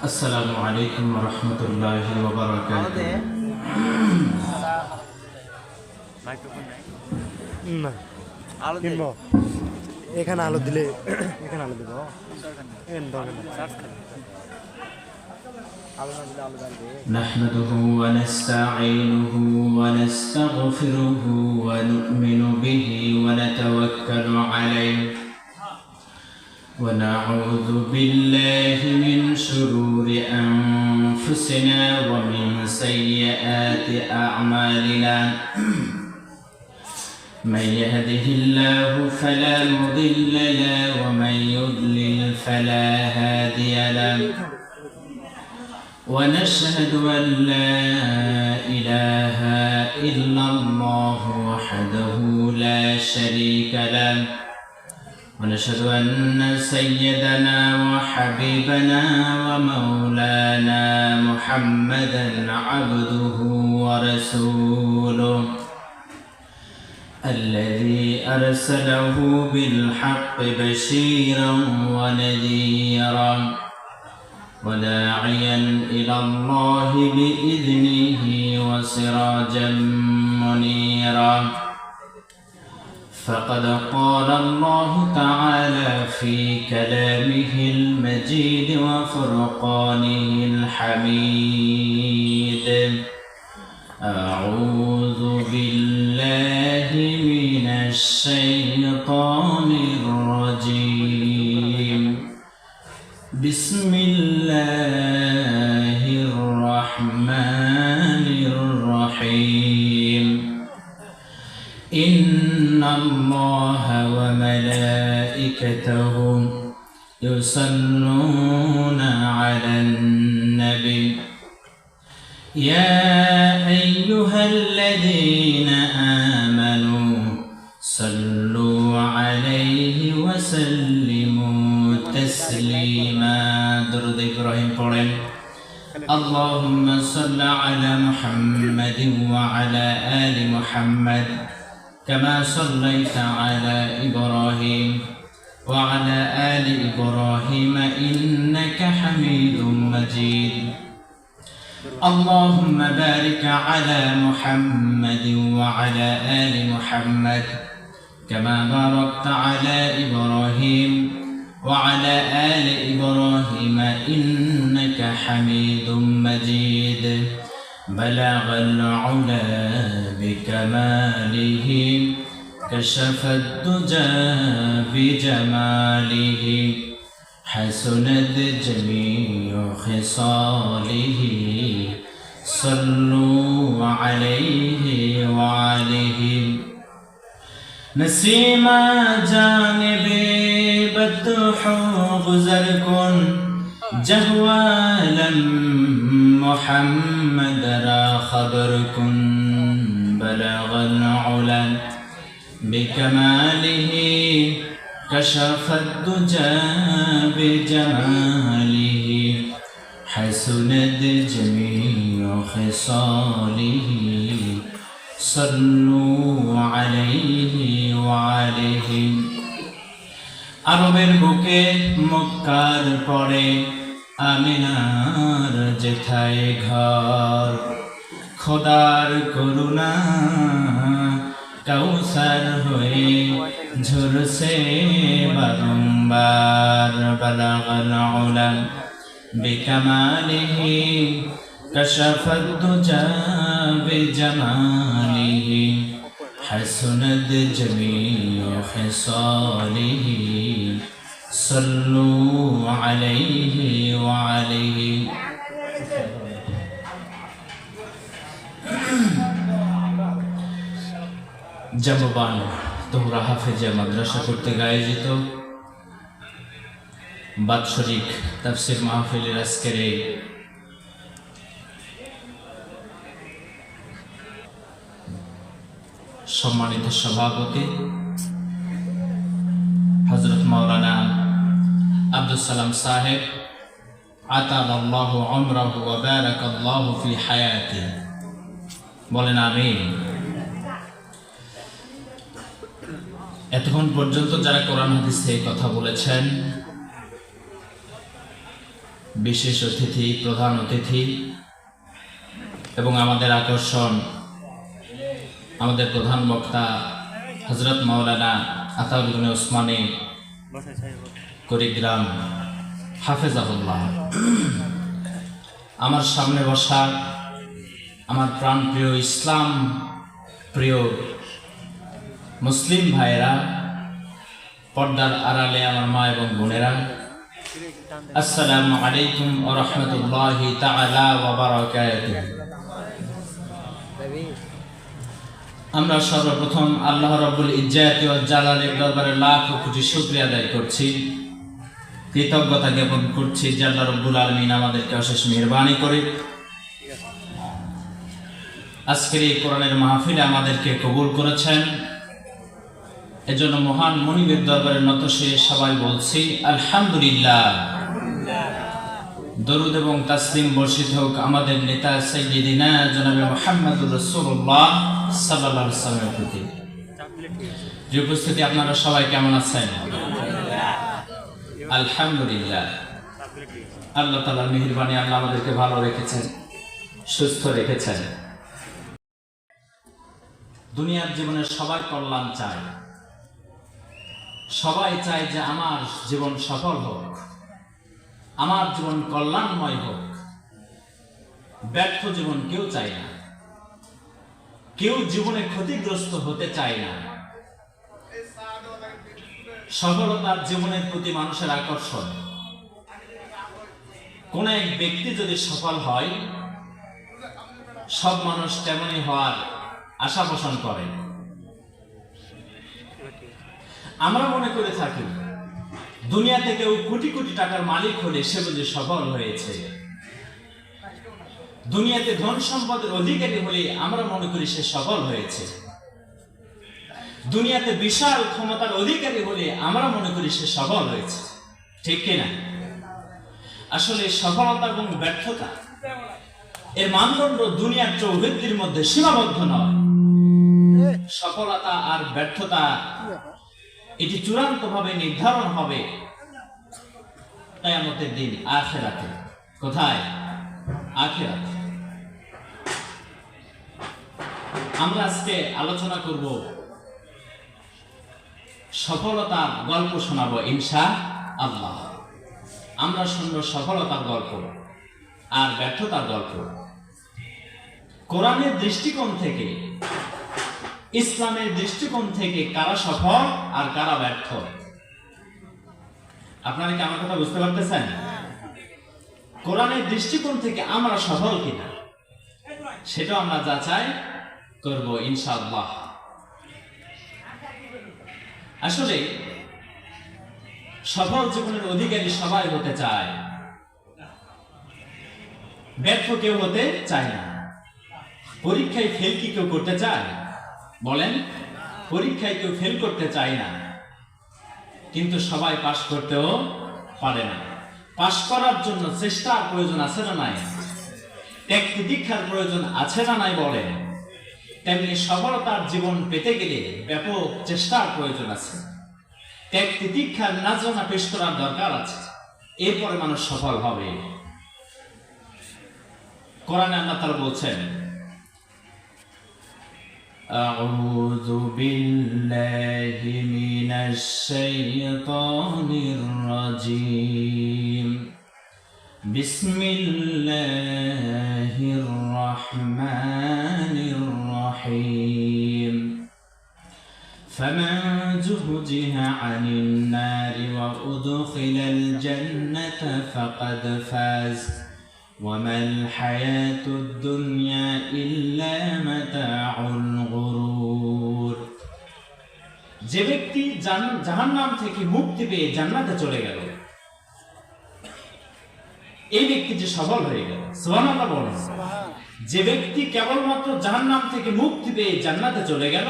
আসসালামু আলাইকুম ওয়া রাহমাতুল্লাহি ওয়া বারাকাতুহু। না আলো দিব এখানে আলো দিলে এখানে আলো দিব نحمده ونستعينه ونستغفره ونؤمن به ونتوكل عليه ونعوذ بالله من شرور أنفسنا ومن سيئات أعمالنا من يهده الله فلا مضل له ومن يضلل فلا هادي له ونشهد أن لا إله إلا الله وحده لا شريك له ونشهد أن سيدنا وحبيبنا ومولانا محمدا عبده ورسوله الذي أرسله بالحق بشيرا ونذيرا وداعيا إلى الله بإذنه وسراجا منيرا فقد قال الله تعالى في كلامه المجيد وفرقانه الحميد أعوذ بالله من الشيطان الرجيم بسم الله الرحمن الرحيم إن الله وملائكته يصلون على النبي يا أيها الذين آمنوا صلوا عليه وسلموا تسليما درود إبراهيم قرآن اللهم صل على محمد وعلى آل محمد كما صليت على إبراهيم وعلى آل إبراهيم إنك حميد مجيد اللهم بارك على محمد وعلى آل محمد كما باركت على إبراهيم وعلى آل إبراهيم إنك حميد مجيد بلغ العلا بكماله كشف الدجى بجماله حسنت جميع خصاله صلوا عليه وعليهم نسيما جانب بدح گزر کن جهوالا محمد را خبر کن بلغ العلا بكماله كشف الدجى بجماله حسنت جميع خصاله صلوا عليه وعليهم আরবের বুকে মক্কার পরে আমিনার যেথায় ঘর খোদার করুণা কাউসার হয়ে ঝরছে বারংবার বালাগাল উলা বিকামালিহি কাশাফাদ দুজা বিজামালিহি حسنت جميع خصاله صلوا عليه وعليه জামবান তোমরা হাফেজা মাদ্রাসা কর্তৃক আয়োজিত বাৎসরিক তাফসীর মাহফিলের আজকের এই সম্মানিত সভাপতি হযরত মাওলানা আব্দুল সালাম সাহেব আতালাল্লাহু উমরাহু ওয়া বারাকাল্লাহু ফি হায়াতি, বলেন আমিন। এতক্ষণ পর্যন্ত যারা কোরআন হাদিস থেকে কথা বলেছেন বিশেষ অতিথি, প্রধান অতিথি এবং আমাদের আকর্ষণ, আমাদের প্রধান বক্তা হযরত মাওলানা আতাউল ইবনে ওসমানী কুড়িগ্রাম হাফেজাহুল্লাহ, আমার সামনে বসা আমার প্রাণপ্রিয় ইসলাম প্রিয় মুসলিম ভাইয়েরা, পর্দার আড়ালে আমার মা এবং বোনেরা, আসসালামু আলাইকুম ওয়া রাহমাতুল্লাহি তাআলা ওয়া বারাকাতুহু। আমরা সর্বপ্রথম আল্লাহ রাব্বুল ইজ্জাতি ওয়াল জালালের দরবারে লাখ কোটি শুকরিয়া আদায় করছি, কৃতজ্ঞতা জ্ঞাপন করছি যে আল্লাহ রাব্বুল আলামিন আমাদেরকে অশেষ মেহেরবানি করে আজকের এই কোরআনের মাহফিলে আমাদেরকে কবুল করেছেন। এজন্য মহান মুনিবের দরবারে নত শিরে সবাই বলছি আলহামদুলিল্লাহ। দরুদ এবং তাসলিম বর্ষিত হোক আমাদের নেতা সাইয়্যিদিনা জনাবে মুহাম্মদুর রাসূলুল্লাহ সাল্লাল্লাহু আলাইহি ওয়াসাল্লামের প্রতি। যে উপস্থিতি, আপনারা সবাই কেমন আছেন? আলহামদুলিল্লাহ। আল্লাহ তাআলার মেহেরবানি, আল্লাহ আমাদেরকে ভালো রেখেছেন, সুস্থ রেখেছেন। দুনিয়ার জীবনে সবাই কল্যাণ চায়, সবাই চায় যে আমার জীবন সফল হোক, আমার জীবন কল্যাণময় হোক। ব্যর্থ জীবন কেউ চায় না, কেউ জীবনে ক্ষতিগ্রস্ত হতে চায় না। সফলতার জীবনের প্রতি মানুষের আকর্ষণ। কোন এক ব্যক্তি যদি সফল হয়, সব মানুষ তেমনই হওয়ার আশা পোষণ করে। আমরা মনে করে থাকি দুনিয়াতে কেউ কোটি কোটি টাকার মালিক হলে সে বুঝি সফল হয়েছে। দুনিয়াতে ধন সম্পদের অধিকারী হলে আমরা মনে করি সে সফল হয়েছে। দুনিয়াতে বিশাল ক্ষমতার অধিকারী হলে আমরা মনে করি সে সফল হয়েছে। ঠিক কিনা? আসলে সফলতা এবং ব্যর্থতা এর মানদণ্ড দুনিয়ার চৌহদ্দির মধ্যে সীমাবদ্ধ নয়। সফলতা আর ব্যর্থতা এটি চূড়ান্তভাবে নির্ধারণ হবে কিয়ামতের দিন, আখিরাতে। কোথায়? আখিরাতে। আমরা আজকে আলোচনা করব, সফলতার গল্প শোনাবো ইনশাআল্লাহ। আমরা শুনবো সফলতার গল্প আর ব্যর্থতার গল্প, কোরআনের দৃষ্টিকোণ থেকে, ইসলামের দৃষ্টিকোণ থেকে কারা সফল আর কারা ব্যর্থ। আপনারা কি আমার কথা বুঝতে পারতেছেন? কোরআনের দৃষ্টিকোণ থেকে আমরা সফল কিনা সেটা আমরা যাচাই করব ইনশাআল্লাহ। আসলে সফল জীবনের অধিকারী সবাই হতে চায়, ব্যর্থ কেউ হতে চায় না। পরীক্ষায় ফেল কি কেউ করতে চায়? বলেন, পরীক্ষায় কেউ ফেল করতে চায় না, কিন্তু সবাই পাশ করতেও পারে না। পাশ করার জন্য চেষ্টার প্রয়োজন আছে না নাই? ত্যাগ তিতিক্ষার প্রয়োজন আছে না নাই? বলেন। তেমনি সফলতার জীবন পেতে গেলে ব্যাপক চেষ্টার প্রয়োজন আছে, ত্যাগ তিতিক্ষার নাজরানা পেশ করার দরকার আছে। এরপরে মানুষ সফল হবে। কোরআনে আল্লাহ তাআলা বলছেন, أعوذ بالله من الشيطان الرجيم بسم الله الرحمن الرحيم فمن زحزح عن النار وأدخل الجنة فقد فاز وما الحياة الدنيا إلا متاع الغرور। যে ব্যক্তি জাহান্নাম থেকে মুক্তি পেয়ে জান্নাতে চলে গেল, এই ব্যক্তি যে সফল হয়ে গেল। সুবহানাল্লাহ বলেন। যে ব্যক্তি কেবলমাত্র জাহান্নাম থেকে মুক্তি পেয়ে জান্নাতে চলে গেল,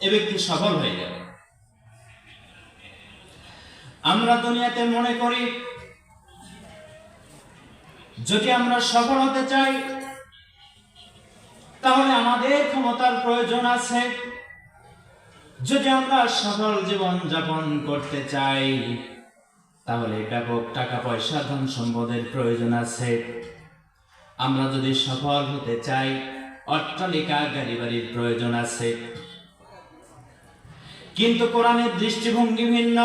এই ব্যক্তি সফল হয়ে গেল। আমরা দুনিয়াতে মনে করি যদি আমরা সফল হতে চাই তাহলে আমাদের ক্ষমতার প্রয়োজন আছে। যদি আমরা সফল জীবন যাপন করতে চাই তাহলে ব্যাপক টাকা পয়সা ধন সম্পদের প্রয়োজন আছে। আমরা যদি সফল হতে চাই, অট্টালিকা গাড়ি বাড়ির প্রয়োজন আছে। কিন্তু কোরআনের দৃষ্টিভঙ্গি ভিন্ন।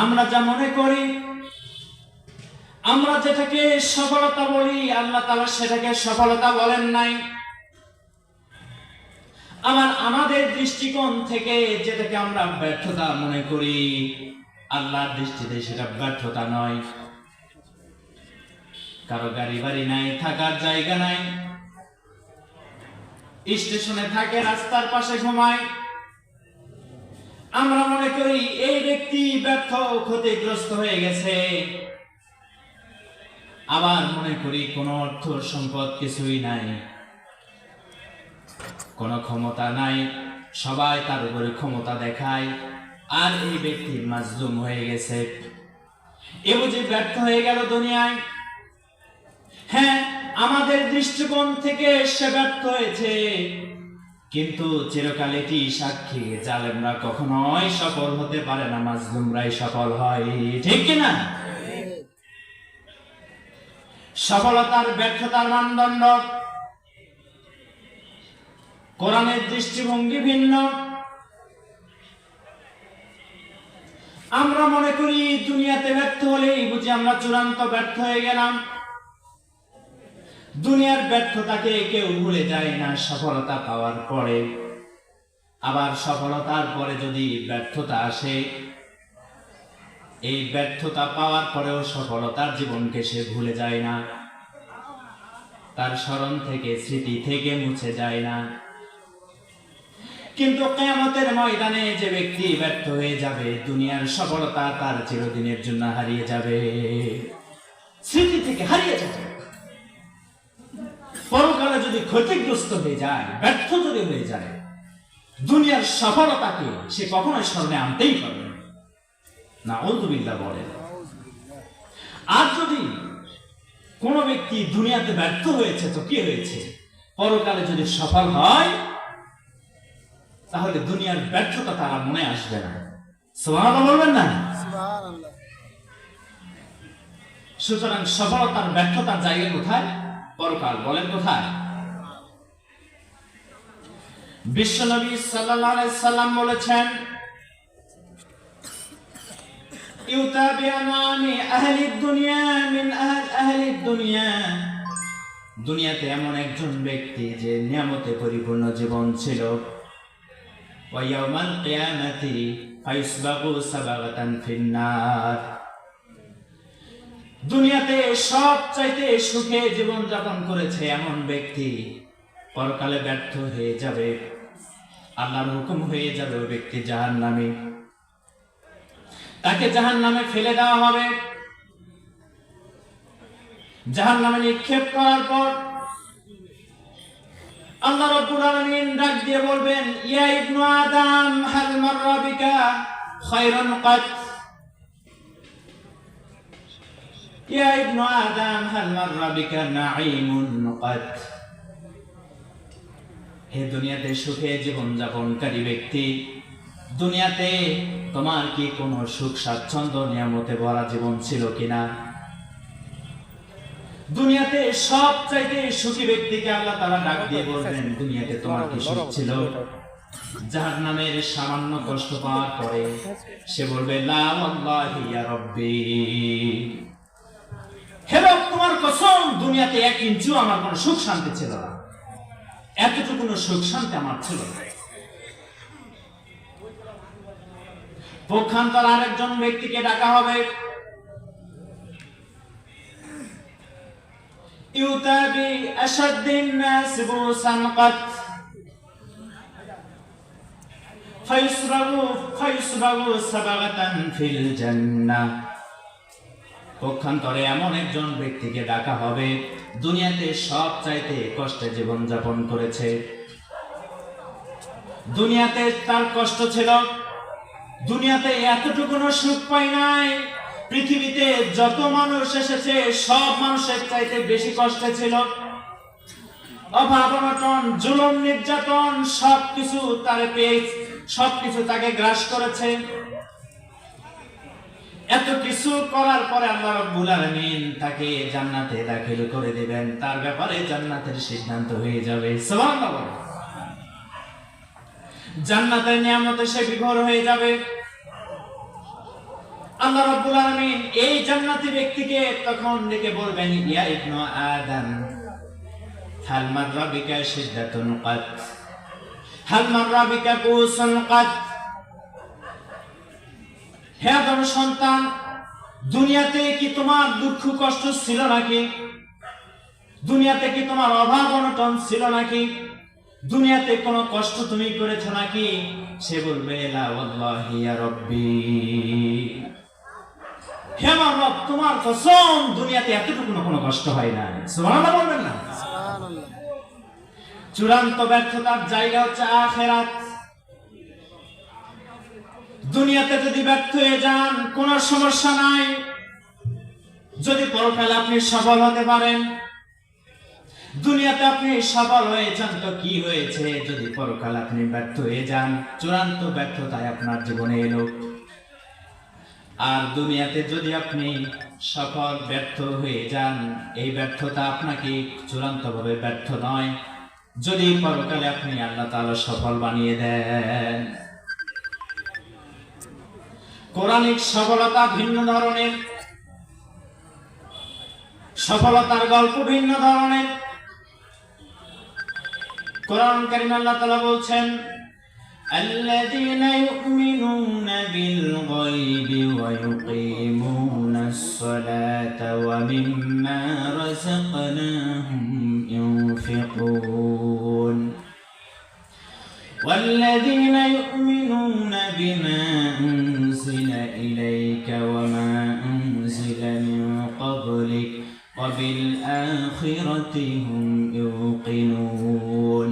আমরা যা মনে করি, আমরা যেটাকে সফলতা বলি, আল্লাহ তাআলা সেটাকে সফলতা বলেন নাই। আমাদের দৃষ্টিকোণ থেকে যেটাকে আমরা ব্যর্থতা মনে করি, আল্লাহর দৃষ্টিতে সেটা ব্যর্থতা নয়। কারো গাড়ি বাড়ি নাই, থাকার জায়গা নাই, স্টেশনে থাকে, রাস্তার পাশে ঘুমায়, আমরা মনে করি এই ব্যক্তি ব্যর্থ, ক্ষতিগ্রস্ত হয়ে গেছে। আবার মনে করি কোনো অর্থ সম্পদ কিছুই নাই, কোনো ক্ষমতা নাই, সবাই তার উপরে ক্ষমতা দেখায়, আর এই ব্যক্তি মাজলুম হয়ে গেছে, এ বুঝি ব্যর্থ হয়ে গেল দুনিয়ায়। হ্যাঁ, আমাদের দৃষ্টিকোণ থেকে সে ব্যর্থ হয়েছে, কিন্তু চিরকাল এটি সাক্ষী, জালেমরা কখনোই সফল হতে পারে না, মাজলুমরাই সফল হয়। ঠিক কিনা? সফলতার ব্যর্থতার মানদণ্ড কোরআনের দৃষ্টিভঙ্গি ভিন্ন। আমরা মনে করি দুনিয়াতে ব্যর্থ হলেই বুঝি আমরা চূড়ান্ত ব্যর্থ হয়ে গেলাম। দুনিয়ার ব্যর্থতাকে কেউ ভুলে যায় না সফলতা পাওয়ার পরে। আবার সফলতার পরে যদি ব্যর্থতা আসে, এই ব্যর্থতা পাওয়ার পরেও সফলতার জীবনকে সে ভুলে যায় না, তার স্মরণ থেকে, স্মৃতি থেকে মুছে যায় না। কিন্তু কিয়ামতের ময়দানে যে ব্যক্তি ব্যর্থ হয়ে যাবে, দুনিয়ার সফলতা তার চিরদিনের জন্য হারিয়ে যাবে, স্মৃতি থেকে হারিয়ে যাবে। পরকালে যদি ক্ষতিগ্রস্ত হয়ে যায়, ব্যর্থ যদি হয়ে যায়, দুনিয়ার সফলতাকে সে কখনোই স্মরণে আনতেই পারবে না। নাউযুবিল্লাহ বলেন। আর যদি কোন ব্যক্তি দুনিয়াতে ব্যর্থ হয়েছে, তো কি হয়েছে, পরকালে যদি সফল হয়, তাহলে দুনিয়ার ব্যর্থতা তারা মনে আসবে না। সুবহানাল্লাহ বলবেন না? সুবহানাল্লাহ। সুতরাং সফলতার ব্যর্থতার জায়গা কোথায়? পরকাল। বলেন কোথায়? বিশ্বনবী সাল্লাল্লাহু আলাইহি সাল্লাম বলেছেন, ইউতা বিআনামি আহলিদ দুনিয়া মিন আহলিদ দুনিয়া। দুনিয়াতে এমন একজন ব্যক্তি যে নিয়ামতে পরিপূর্ণ জীবন ছিল, ওয়া ইয়াউমাল কিয়ামাতি ফায়ুসবাগু সাবাগাতান ফিন্নার। দুনিয়াতে সবচাইতে সুখে জীবন যাপন করেছে এমন ব্যক্তি পরকালে ব্যর্থ হয়ে যাবে, আল্লাহর হুকুম হয়ে যাবে ওই ব্যক্তি জাহান্নামী। তাকে জাহান্নামে ফেলে দেওয়া হবে। জাহান্নামে নিক্ষেপ করার পর আল্লাহ রাব্বুল আলামিন ডাক দিয়ে বলবেন, ইয়া ইবনু আদম হাল মাররা বিকা খায়রুন কাত, ইয়া ইবনু আদম হাল মাররা বিকা নাঈমুন কাত। হে দুনিয়াতে সুখে জীবন যাপনকারী ব্যক্তি, দুনিয়াতে তোমার কি কোনো সুখ স্বাচ্ছন্দ্য নিয়ামতে ভরা জীবন ছিল কিনা? দুনিয়াতে সবচাইতে সুখী ব্যক্তিকে আল্লাহ তাআলা ডাক দিয়ে বলবেন, দুনিয়াতে তোমার কি সুখ ছিল? জাহান্নামের সামান্য কষ্ট পাওয়ার পরে সে বলবে, লা ওয়াল্লাহি ইয়া রাব্বি, হে রব তোমার কসম, দুনিয়াতে এক ইঞ্চিও আমার কোনো সুখ শান্তি ছিল না, এতটুকু সুখ শান্তি আমার ছিল না। পক্ষান্তর আরেকজন ব্যক্তিকে ডাকা হবে, ইউতা বি আশাদ্দিন নাস বুসান কাত ফায়ুসরাবু সাবাগাতান ফিল জান্নাহ। পক্ষান্তরে এমন একজন ব্যক্তিকে ডাকা হবে, দুনিয়াতে সবচাইতে কষ্টে জীবন যাপন করেছে, দুনিয়াতে তার কষ্ট ছিল, দুনিয়াতে এতটুকু সুখ পাই নাই, পৃথিবীতে যত মানুষ এসেছে সব মানুষের চাইতে বেশি কষ্টে ছিল, অভাব অনটন জুলুম নির্যাতন সবকিছু তার পেয়ে, সবকিছু তাকে গ্রাস করেছে। এত কিছু করার পরে আল্লাহ রাব্বুল আলামিন তাকে জান্নাতে দাখিল করে দিবেন, তার ব্যাপারে জান্নাতের সিদ্ধান্ত হয়ে যাবে। সুবহানাল্লাহ। জান্নাতের নিয়ামতে সে বিভোর হয়ে যাবে। আল্লাহ রাব্বুল আলামিন এই জান্নাতি ব্যক্তিকে তখন ডেকে বলবেন, ইয়া ইবনু আদম হাল মাররা বিকা শিদ্দাতুন কাত, হাল মাররা বিকা কুসুন কাত। হে আদম সন্তান, দুনিয়াতে কি তোমার দুঃখ কষ্ট ছিল নাকি? দুনিয়াতে কি তোমার অভাব অনটন ছিল নাকি? দুনিয়াতে কোনো কষ্ট তুমি করেছো নাকি? সে বলবে, লা ওয়াল্লাহি ইয়া রাব্বি, হে আমার রব, তোমার কসম দুনিয়াতে এতটুকু কোনো কষ্ট হয় না। সুবহানাল্লাহ বলবেন না? সুবহানাল্লাহ। চূড়ান্ত ব্যর্থতার জায়গা হচ্ছে আখিরাত। দুনিয়াতে যদি ব্যর্থ হয়ে যান কোনো সমস্যা নাই, যদি পরকালে আপনি সফল হতে পারেন। দুনিয়াতে আপনি সফল হয়েছেন তো কি হয়েছে, যদি পরকালে আপনি ব্যর্থ হয়ে যান, চূড়ান্ত ব্যর্থতায় আপনার জীবনে এলো। আর দুনিয়াতে যদি আপনি সফল ব্যর্থ হয়ে যান, এই ব্যর্থতা আপনাকে চূড়ান্তভাবে ব্যর্থ নয়, যদি পরকালে আপনি আল্লাহ তাআলা সফল বানিয়ে দেন। কোরআনিক সফলতা ভিন্ন ধরনের, সফলতার গল্প ভিন্ন ধরনের। কোরআন কারীমে আল্লাহ তাআলা বলছেন, الذين يؤمنون بالغيب ويقيمون الصلاة ومما رزقناهم ينفقون والذين يؤمنون بما أنزل إليك وما أنزل من قبلك وبالآخرة هم يوقنون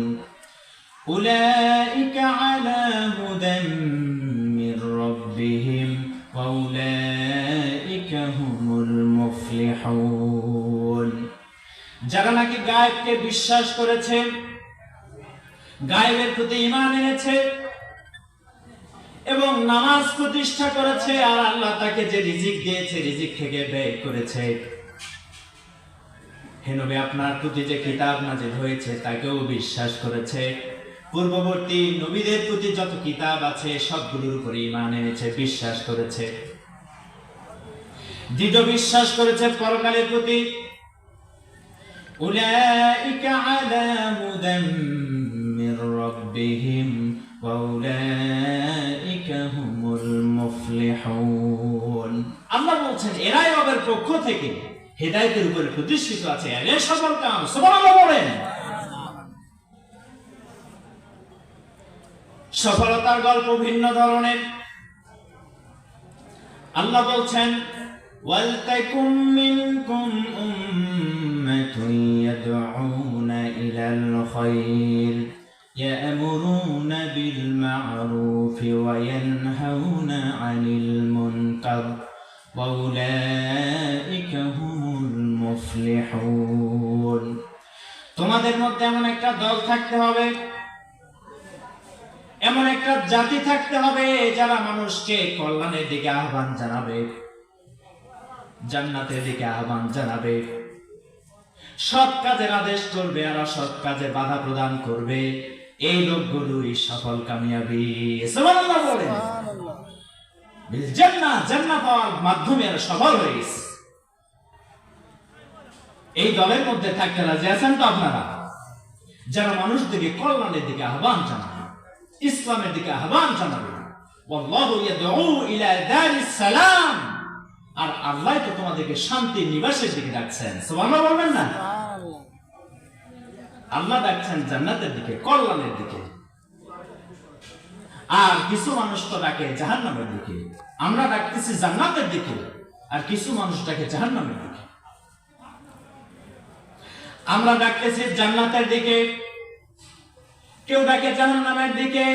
أولئك على هدى من ربهم وأولئك هم المفلحون। যারা নাকি গায়েবকে বিশ্বাস করেছে, গায়েবের প্রতি ঈমান এনেছে এবং নামাজ প্রতিষ্ঠা করেছে, আর আল্লাহ তাকে যে রিজিক দিয়েছে রিজিক থেকে ব্যয় করেছে, হে নবী আপনার প্রতি যে কিতাব নাযিল হয়েছে তাকেও বিশ্বাস করেছে, পূর্ববর্তী নবীদের প্রতি যত কিতাব আছে সবগুলোর উপর ঈমান এনেছে, বিশ্বাস করেছে, দৃঢ় বিশ্বাস করেছে পরকালের প্রতি। উলাইকা আলা হুদাম মির রাব্বিহিম ওয়া উলাইকা হুমুল মুফলিহুন। আল্লাহ বলছেন এরাই রবের পক্ষ থেকে হেদায়েতের উপর প্রতিষ্ঠিত আছে, এরাই সফল কাম। সুবহানাল্লাহ বলেন। সফলতার গল্প ভিন্ন ধরনের। আল্লাহ বলছেন, ওয়ালতাকুম মিনকুম উম্মাতুন ইয়াদউনা ইলাল খায়র ইয়ামুরুনা বিল মা'রুফি ওয়া ইয়ানহাউনা আনিল মুনকার ওয়া উলাইকা হুমুল মুফলিহুন। তোমাদের মধ্যে এমন একটা দল থাকতে হবে, এমন একটা জাতি থাকতে হবে যারা মানুষকে কল্যাণের দিকে আহ্বান জানাবে, জান্নাতের দিকে আহ্বান জানাবে, সৎ কাজের আদেশ করবে আর অসৎ কাজে বাধা প্রদান করবে। এই লোকগুলোই সফল কামিয়াবি। সুবহানাল্লাহ বলেন। বিল জান্নাহ, জান্নাত পাওয়ার মাধ্যমে এরা সফল হয়ে গেছে। এই দলের মধ্যে থাকতে রাজি আছেন তো আপনারা, যারা মানুষদেরকে কল্যাণের দিকে আহ্বান জানাবে, ইসলামের দিকে আহ্বান জানাবে। ওয়াল্লাহু ইয়াদউ ইলা দারিস সালাম, আর আল্লাহ তো তোমাদেরকে শান্তির নিবাসের দিকে ডাকছেন। সুবহানাল্লাহ বলবেন না? আল্লাহ ডাকছেন জান্নাতের দিকে, কল্যাণের দিকে। আর কিছু মানুষ তো ডাকে জাহান্নামের দিকে। আমরা ডাকতেছি জান্নাতের দিকে, আর কিছু মানুষ ডাকে জাহান্নামের দিকে। আমরা ডাকতেছি জান্নাতের দিকে, কেউ ডাকে জাহান্নামের দিকে।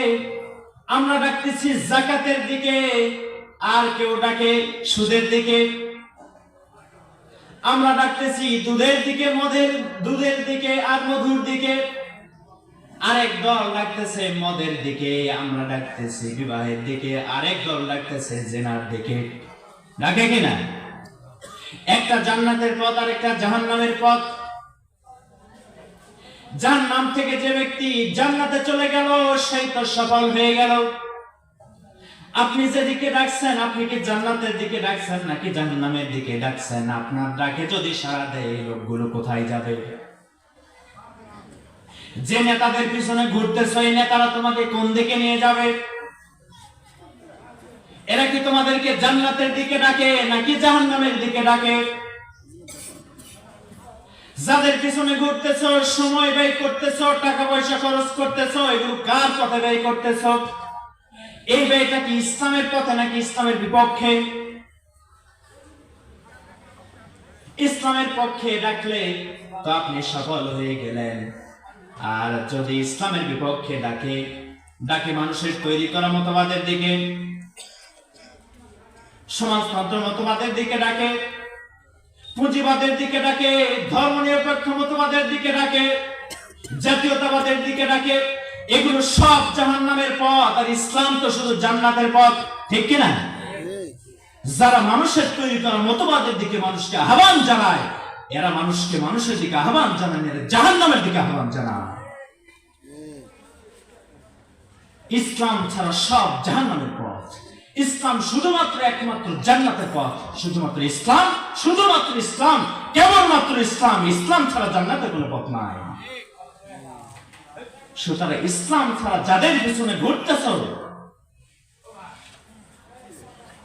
আমরা ডাকতেছি যাকাতের দিকে, আর কেউ ডাকে সুদের দিকে। আমরা ডাকতেছি দুধের দিকে, দুধের দিকে আর মধুর দিকে। আরেক দল ডাকতেছে মদের দিকে, আমরা ডাকতেছি বিবাহের দিকে, আরেক দল ডাকতেছে জিনার দিকে। ডাকে কিনা? একটা জান্নাতের পথ আর একটা জাহান্নামের পথ। জাহান্নাম থেকে যে ব্যক্তি জান্নাতে চলে গেল সেই তো সফল হয়ে গেল। আপনি যেদিকে ডাকছেন, আপনি কি জান্নাতের দিকে ডাকছেন নাকি জাহান্নামের দিকে ডাকছেন? আপনার ডাকে যদি সাড়া দেয় এই লোকগুলো কোথায় যাবে? যে নেতাদের পিছনে ঘুরতেছ এই নেতারা তোমাকে কোন দিকে নিয়ে যাবে? এরা কি তোমাদেরকে জান্নাতের দিকে ডাকে নাকি জাহান্নামের দিকে ডাকে? যাদের পিছনে ঘুরতেছ, সময় ব্যয় করতেছ, টাকা পয়সা খরচ করতেছ, এগুলো কার পথে ব্যয় করতেছ? এই ব্যয়টা কি ইসলামের পথে নাকি ইসলামের বিপক্ষে? ইসলামের পক্ষে ডাকলে তো আপনি সফল হয়ে গেলেন। আর যদি ইসলামের বিপক্ষে ডাকে মানুষের তৈরি করা মতবাদের দিকে, সমাজতন্ত্র মতবাদের দিকে ডাকে, পুঁজিবাদের দিকে ডাকে, ধর্মনিরপেক্ষ মতবাদের দিকে ডাকে, জাতীয়তাবাদের দিকে ডাকে, এগুলো সব জাহান্নামের পথ। আর ইসলাম তো শুধু জান্নাতের পথ, ঠিক কিনা? যারা মানুষের তৈরি করা মতবাদের দিকে মানুষকে আহ্বান জানায়, এরা মানুষকে মানুষের দিকে আহ্বান জানায়, এরা জাহান্নামের দিকে আহ্বান জানায়। ইসলাম ছাড়া সব জাহান্নামের পথ। ইসলাম শুধুমাত্র একমাত্র জান্নাতের পথ। শুধুমাত্র ইসলাম, শুধুমাত্র ইসলাম, কেবলমাত্র ইসলাম। ইসলাম ছাড়া জান্নাতের কোনো পথ নাই। সুতরাং ইসলাম ছাড়া যাদের পিছনে ঘুরতেছ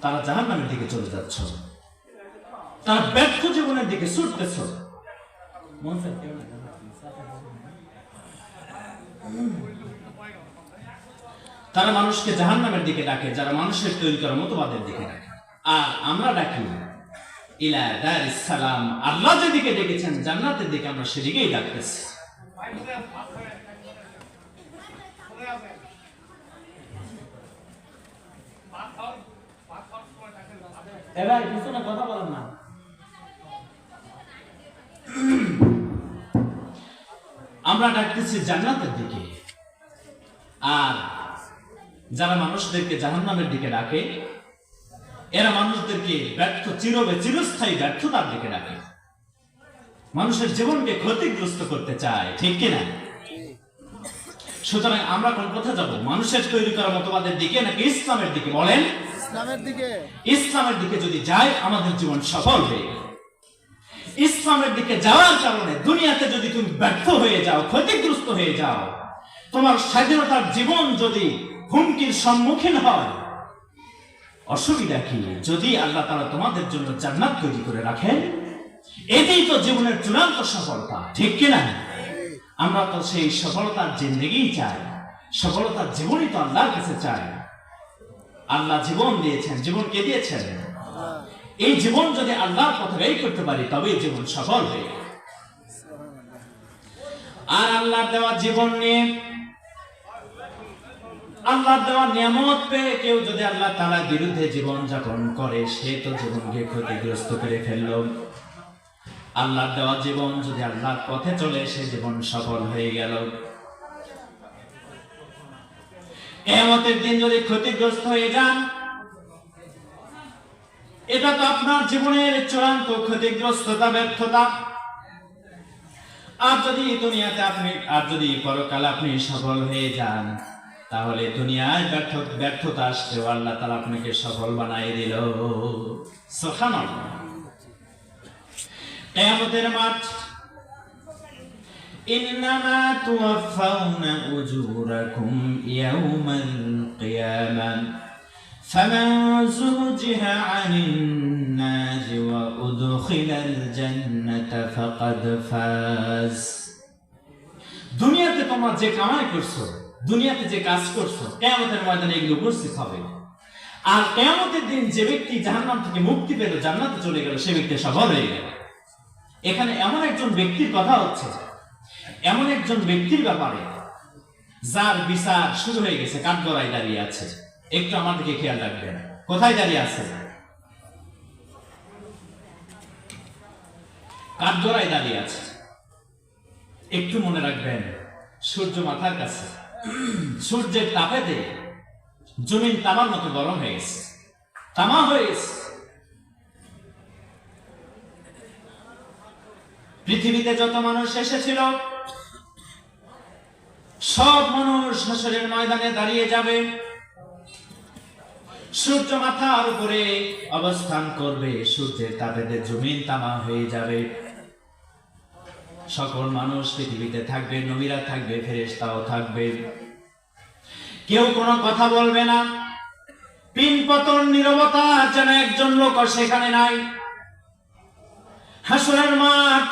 তারা জাহান্নামের দিকে চলে যাচ্ছ, তারা ব্যর্থ জীবনের দিকে ছুটতেছ। তারা মানুষকে জাহান্নামের দিকে ডাকে, যারা মানুষের তৈরি করা মতবাদের দিকে ডাকে। আর আমরা ডাকি ইলা দারিস সালাম। আল্লাহ যেদিকে ডেকেছেন জান্নাতের দিকে, আমরা সেদিকেই ডাকতেছি। এবার পিছনে কথা বলেন না। আমরা ডাকতেছি জান্নাতের দিকে। আর যারা মানুষদেরকে জাহান্নামের দিকে ডাকে, এরা মানুষদেরকে চিরস্থায়ী ব্যর্থতার দিকে ডাকে, মানুষের জীবনকে ক্ষতিগ্রস্ত করতে চায়, ঠিক কিনা? সুতরাং আমরা কোন কথা যাব? মানুষের তৈরি করা মতবাদের দিকে নাকি ইসলামের দিকে? বলেন। ইসলামের দিকে। ইসলামের দিকে যদি যাই আমাদের জীবন সফল হয়ে গেল। ইসলামের দিকে যাওয়ার কারণে দুনিয়াতে যদি তুমি ব্যর্থ হয়ে যাও, ক্ষতিগ্রস্ত হয়ে যাও, তোমার স্বাধীনতার জীবন যদি হুমকির সম্মুখীন হয়, অসুবিধা কি? যদি আল্লাহ তাআলা তোমাদের জন্য জান্নাত তৈরি করে রাখেন, এটাই তো জীবনের চূড়ান্ত সফলতা, ঠিক কিনা? আমরা তো সেই সফলতার জিন্দেগি চাই, সফলতার জীবনই তো আল্লাহর কাছে চাই। আল্লাহ জীবন দিয়েছেন, জীবন কে দিয়েছেন? এই জীবন যদি আল্লাহর পথে ব্যয় করতে পারি তবেই জীবন সফল হবে। আর আল্লাহর দেওয়া জীবন নিয়ে, আল্লাহর দেওয়া নিয়ামত পেয়ে কেউ যদি আল্লাহ তাআলার বিরুদ্ধে জীবন যাপন করে, সে তো জীবনকে ক্ষতিগ্রস্ত করে ফেলল। আল্লাহর দেওয়া জীবন যদি আল্লাহর পথে চলে, সে জীবন সফল হয়ে গেল। কিয়ামতের দিন যদি ক্ষতিগ্রস্ত হয়ে যান, এটা তো আপনার জীবনের চূড়ান্ত ক্ষতিগ্রস্ততা, ব্যর্থতা। আর যদি দুনিয়াতে যদি পরকালে আপনি সফল হয়ে যান, তাহলে দুনিয়ায় ব্যর্থতা আসলেও আল্লাহ তাআলা আপনাকে সফল বানিয়ে দিল। সুবহানাল্লাহ। কিয়ামতের মাঠ, ইন্নামা তুওয়াফাউনা উজুরাকুম ইয়াওমাল কিয়ামা ফামান যুহজিহা আনিন নারি ওয়া উদখিলাল জান্নাতা ফাকাদ ফাজ। দুনিয়াতে তোমরা যে কামাই করছো, দুনিয়াতে যে কাজ করছো, কিয়ামতের ময়দানে এগুলো উপস্থিত হবে। আর কিয়ামতের দিন যে ব্যক্তি জাহান্নাম থেকে মুক্তি পেল, জান্নাতে চলে গেল, সে ব্যক্তি সফল হয়ে গেল। এখানে এমন একজন ব্যক্তির কথা হচ্ছে, এমন একজন ব্যক্তির ব্যাপারে যার বিচার শুরু হয়ে গেছে, কাঠগড়ায় দাঁড়িয়ে আছে। একটু আমার দিকে খেয়াল রাখবেন, কোথায় দাঁড়িয়ে আছে? কাঠগড়ায় দাঁড়িয়ে আছে। একটু মনে রাখবেন, সূর্য মাথার কাছে, সূর্যের তাপেতে জমিন তামার মতো গরম হয়ে গেছে, তামা হয়ে গেছে। পৃথিবীতে যত মানুষ এসেছিল সব মানুষ হাসরের ময়দানে দাঁড়িয়ে যাবে। সূর্য মাথার উপরে অবস্থান করবে, সূর্যের তাপেতে জমিন তামা হয়ে যাবে। সকল মানুষ পৃথিবীতে থাকবে, নবীরা থাকবে, ফেরেশতাও থাকবে। কেউ কোনো কথা বলবে না। পিনপতন নীরবতা, যেন একজন লোক সেখানে নাই। হাসরের মাঠ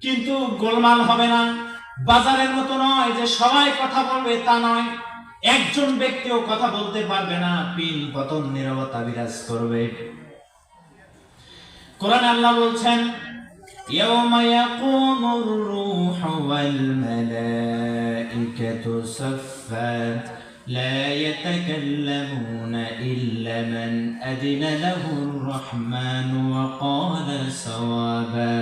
কিন্তু গোলমাল হবে না। বাজারের মতো নয় যে সবাই কথা বলবে, তা নয়। একজন ব্যক্তিও কথা বলতে পারবে না, পিনপতন নীরবতা বিরাজ করবে। কোরআনে আল্লাহ বলছেন, ইয়াউমা ইয়াকুমুর রূহু ওয়াল মালাইকাতু সাফফা লা ইয়াতাকাল্লামুনা ইল্লা মান আযিনা লাহুর রাহমানু ওয়া ক্বালা সাওয়াবা।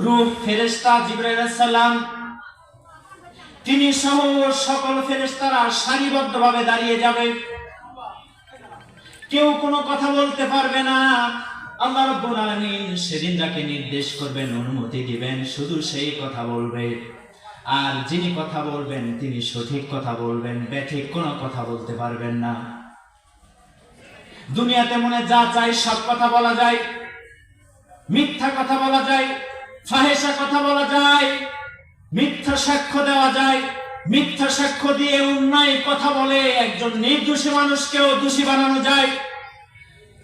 রূহ ফেরেশতা জিবরাইল আলাইহিস সালাম, তিনি সহ সকল ফেরেশতারা সারিবদ্ধভাবে দাঁড়িয়ে যাবে। কেউ কোনো কথা বলতে পারবে না। আল্লাহ রাব্বুল আলামিন সেদিন যাকে নির্দেশ করবেন, অনুমতি দিবেন, শুধু সেই কথা বলবে। আর যিনি কথা বলবেন তিনি সঠিক কথা বলবেন, ব্যাঠিক কোনো কথা বলতে পারবেন না। দুনিয়াতে মনে যা চাই সব কথা বলা যায়, মিথ্যা কথা বলা যায়, ফাহেসা কথা বলা যায়, মিথ্যা সাক্ষ্য দেওয়া যায়। মিথ্যা সাক্ষ্য দিয়ে অন্যায় কথা বলে একজন নির্দোষী মানুষকেও দোষী বানানো যায়।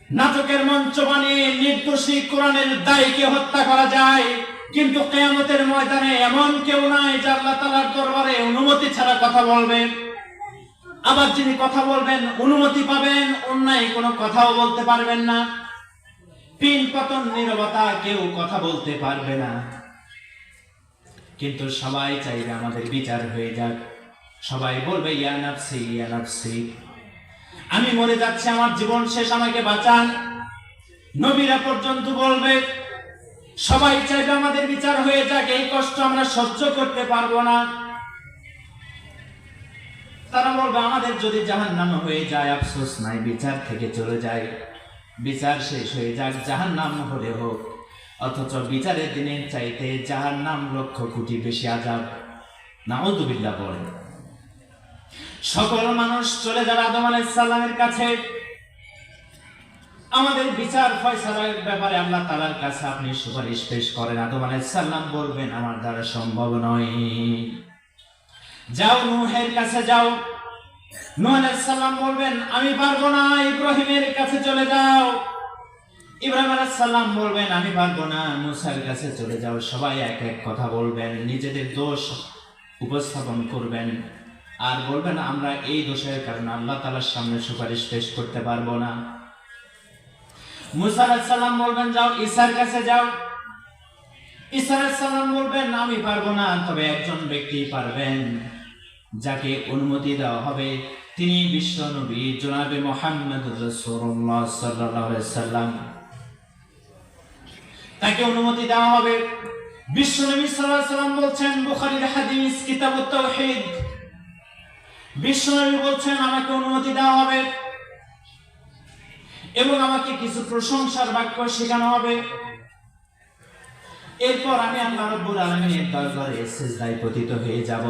নাটকের মঞ্চ বানিয়ে নির্দোষী কোরআনের দায়ীকে হত্যা করা যায়। কিন্তু কিয়ামতের ময়দানে এমন কেউ নাই যে আল্লাহ তাআলার দরবারে অনুমতি ছাড়া কথা বলবে। আবার যিনি কথা বলবেন অনুমতি পাবেন, অন্যায় কোনো কথাও বলতে পারবেন না। পিনপতন নীরবতা, কেউ কথা বলতে পারবে না। কিন্তু সবাই চাইবে আমাদের বিচার হয়ে যাক। সবাই বলবে ইয়া নাফসি ইয়া নাফসি, আমি মরে যাচ্ছি, আমার জীবন শেষ, আমাকে বাঁচান। নবীরা পর্যন্ত বলবে। সবাই চাইবে আমাদের বিচার হয়ে যাক, এই কষ্ট আমরা সহ্য করতে পারবো না। তারা বলবে আমাদের যদি জাহান্নাম হয়ে যায় আফসোস নাই, বিচার থেকে চলে যায়, বিচার শেষ হয়ে যাক, জাহান্নাম হলে হোক। অথচ বিচারের দিনের চাইতে জাহান্নাম লক্ষ কোটি বেশি আযাব। নাউযুবিল্লাহ বলে। সকল মানুষ চলে যাবে আদম আলাইহিস সালামের কাছে। আমাদের বিচার ফয়সালার ব্যাপারে আল্লাহ তাআলার কাছে আপনি সুপারিশ পেশ করেন। আদম আলাইহিস সালাম বলবেন আমার দ্বারা সম্ভব নয়। যাও নূহের কাছে যাও। নূহ আলাইহিস সালাম বলবেন আমি পারবো না। ইব্রাহিমের কাছে চলে যাও। ইব্রাহিম আলাইহিস সালাম বলবেন আমি পারবো না। মুসার কাছে চলে যাও। সবাই এক এক কথা বলবেন, নিজেদের দোষ উপস্থাপন করবেন আর বলবেন আমরা এই দোষের কারণে আল্লাহ তাআলার সামনে সুপারিশ পেশ করতে পারবো না। মুসা আলাইহিস সালাম বলবেন যাও ঈসার কাছে যাও। ঈসা আলাইহিস সালাম বলবেন আমি পারবো না, তবে একজন ব্যক্তি পারবেন যাকে অনুমতি দেওয়া হবে, তিনি বিশ্ব নবী জনাবে মুহাম্মদুর রাসূলুল্লাহ সাল্লাল্লাহু আলাইহি সাল্লাম। তাকে অনুমতি দেওয়া হবে। বিশ্ব নবী সাল্লাল্লাহু আলাইহি সাল্লাম বলছেন, বুখারীর হাদিস কিতাবুত তাওহীদ, বিশ্ব নবী বলছেন আমাকে অনুমতি দেওয়া হবে এবং আমাকে কিছু প্রশংসার বাক্য শেখানো হবে। এরপর আমি আল্লাহ রাব্বুল আলামিনের দরবারে সিজদায় পতিত হয়ে যাব।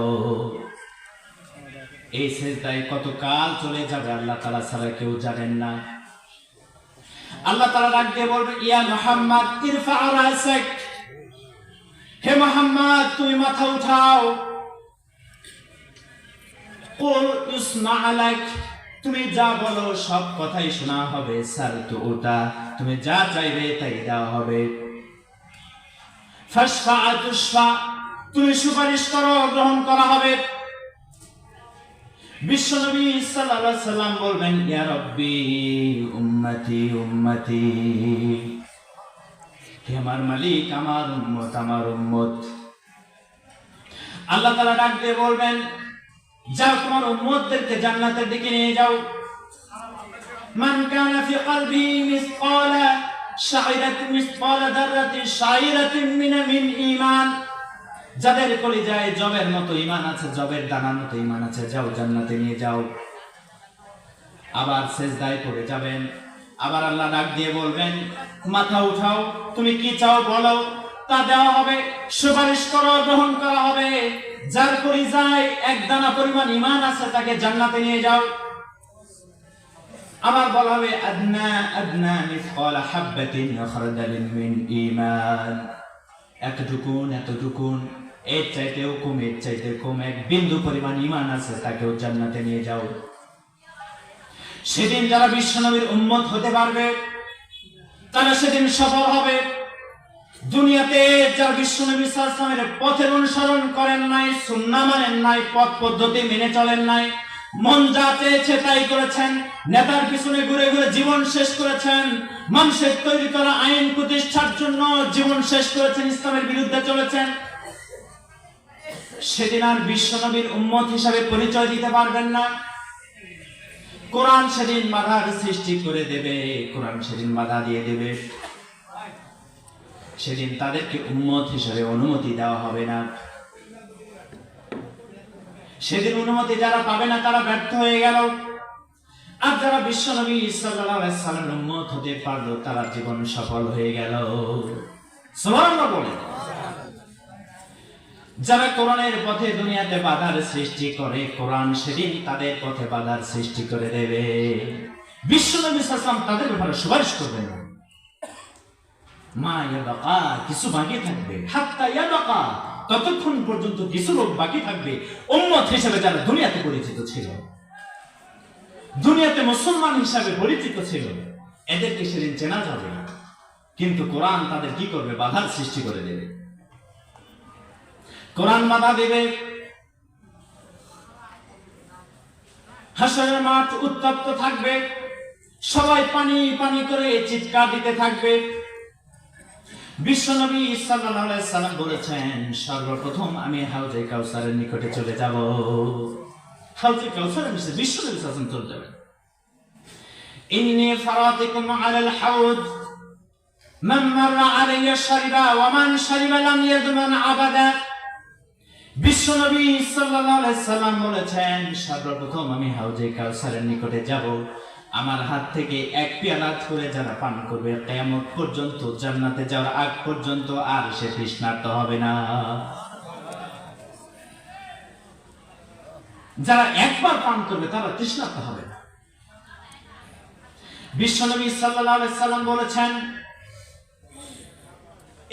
এই সিজদায় কত কাল চলে যাবে আল্লাহ তাআলা ছাড়া কেউ জানেন না। আল্লাহ তাআলা ডাক দিয়ে বলবেন ইয়া মুহাম্মদ ইরফা রাসাক, হে মুহাম্মদ তুমি মাথা উঠাও। কুল ইসমা লাক, তুমি যা বলো সব কথাই শোনা হবে। সালতু উতা, তুমি যা চাইবে তাই দেওয়া হবে। ফাশফা তুশফা, তুমি সুপারিশ করো গ্রহণ করা হবে। বিশ্বনবী সাল্লাল্লাহু আলাইহি সাল্লাম বলবেন ইয়া রাব্বি উম্মতি উম্মতি, হে আমার মালিক আমার উম্মত আমার উম্মত। আল্লাহ তাআলা ডাক দিয়ে বলবেন যাও তোমার উম্মতদেরকে জান্নাতের দিকে নিয়ে যাও। মান কানা ফি কলবি মিসকালা শাইরাতিন মিসকালা দাররাতিন শাইরাতিন মিন ঈমান, যাদের কলিজায় জবের মতো ঈমান আছে, জবের দানার মতো ঈমান আছে, যাও জান্নাতে নিয়ে যাও। আবার সিজদায় পড়ে যাবেন। আবার আল্লাহ ডাক দিয়ে বলবেন, মাথা উঠাও, তুমি কি চাও বলো, তা দেওয়া হবে। সুপারিশ করো, গ্রহণ করা হবে। যার কলিজায় এক দানা পরিমাণ ঈমান আছে তাকে জান্নাতে নিয়ে যাও। আবার বলা হবে, আদনা আদনা মিসকাল হাববাতিন খারদালিন মিন ঈমান, এতটুকুন, এর চাইতেও কম, এর চাইতে কম, এক বিন্দু পরিমাণ ঈমান আছে তাকেও জান্নাতে নিয়ে যাও। সেদিন যারা বিশ্বনবীর উম্মত হতে পারবে তারা সেদিন সফল হবে। দুনিয়াতে যারা বিশ্বনবী সাল্লাল্লাহু আলাইহি ওয়াসাল্লামের পথের অনুসরণ করেন নাই, সুন্নাহ মানেন নাই, পথ পদ্ধতি মেনে চলেন নাই, মন যা চেয়েছে তাই করেছেন, নেতার পিছনে ঘুরে ঘুরে জীবন শেষ করেছেন, মানুষের তৈরি করা আইন প্রতিষ্ঠার জন্য জীবন শেষ করেছেন, ইসলামের বিরুদ্ধে চলেছেন, সেদিন আর বিশ্বনবীর উম্মত হিসাবে পরিচয় দিতে পারবেন না। কোরআন সেদিন বাধার সৃষ্টি করে দেবে, কোরআন সেদিন বাধা দিয়ে দেবে। সেদিন তাদেরকে উম্মত হিসেবে অনুমতি দেওয়া হবে না। সেদিন অনুমতি যারা পাবে না তারা ব্যর্থ হয়ে গেল। আর যারা বিশ্বনবী সাল্লাল্লাহু আলাইহি ওয়াসাল্লামের উম্মত হতে পারলো তারা জীবন সফল হয়ে গেল। সুবহানাল্লাহ বলে। যারা কোরআনের পথে দুনিয়াতে বাধার সৃষ্টি করে, কোরআন সেদিন তাদের পথে বাধার সৃষ্টি করে দেবে। বিশ্বনবী সাল্লাল্লাহু আলাইহি ওয়াসাল্লাম তাদের ব্যাপারে সুপারিশ করবেন না। মা ইয়াবাকা, কিছু বাকি থাকবে, হাত্তা ইয়াবাকা, ততক্ষণ পর্যন্ত কিছু লোক বাকি থাকবে উম্মত হিসেবে যারা দুনিয়াতে পরিচিত ছিল, দুনিয়াতে মুসলমান হিসাবে পরিচিত ছিল, এদেরকে সেদিন চেনা যাবে। কিন্তু কোরআন তাদের কি করবে? বাধার সৃষ্টি করে দেবে। কোরআন বাধা দেবে। হাসরের মাঠ উত্তপ্ত থাকবে, সবাই পানি পানি করে চিৎকার দিতে থাকবে। বিশ্বনবী সাল্লাল্লাহু আলাইহি সাল্লাম বলেছেন, সর্বপ্রথম আমি হাউজে কাউসারের নিকটে চলে যাব। হাউজে কাউসারের নিচে বিশ্বনবী সাল্লাল্লাহু আলাইহি সাল্লাম চলে যাবেন। ইন্নী ফারাতিকুম আলাল হাউজ মান মাররা আলাইয়া শারিবা ওয়া মান শারিবা লাম ইয়াদমান আবাদা। বিশ্বনবী সাল্লাল্লাহু আলাইহি সাল্লাম বলেছেন, সর্বপ্রথম আমি হাউজে কাউসারের নিকটে যাব। আমার হাত থেকে এক পেয়ালা করে যারা পান করবে কিয়ামত পর্যন্ত, জান্নাতে যাওয়ার আগ পর্যন্ত আর সে তৃষ্ণার্ত হবে না। যারা একবার পান করবে তারা তৃষ্ণার্ত হবে না। বিশ্বনবী সাল্লাল্লাহু আলাইহি সাল্লাম বলেছেন,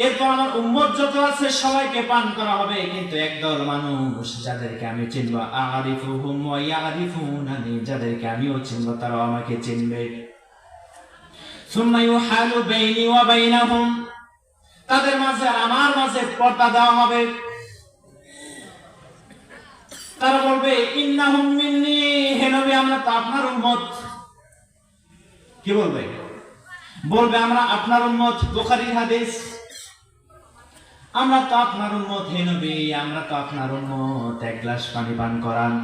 এরপর আমার উম্মত যত আছে সবাইকে পান করা হবে, কিন্তু একদল মানুষ যাদেরকে আমি চিনব, আরিফুহুম ওয়া ইয়ারিফুনানি, যাদেরকে আমিও চিনব তারাও আমাকে চিনবে। সুম্মা ইউহালু বাইনি ওয়া বাইনাহুম, তাদের মাঝে আর আমার মাঝে পর্দা দেওয়া হবে। তারা বলবে, ইন্নাহুম মিন্নি, হে নবী আমরা তো আপনার উম্মত। কি বলবে? বলবে আমরা আপনার উম্মত। বুখারীর হাদিস, আমরা তো আপনার উম্মত হে নবী, আমরা তো আপনার উম্মত, এক গ্লাস পানি পান করান।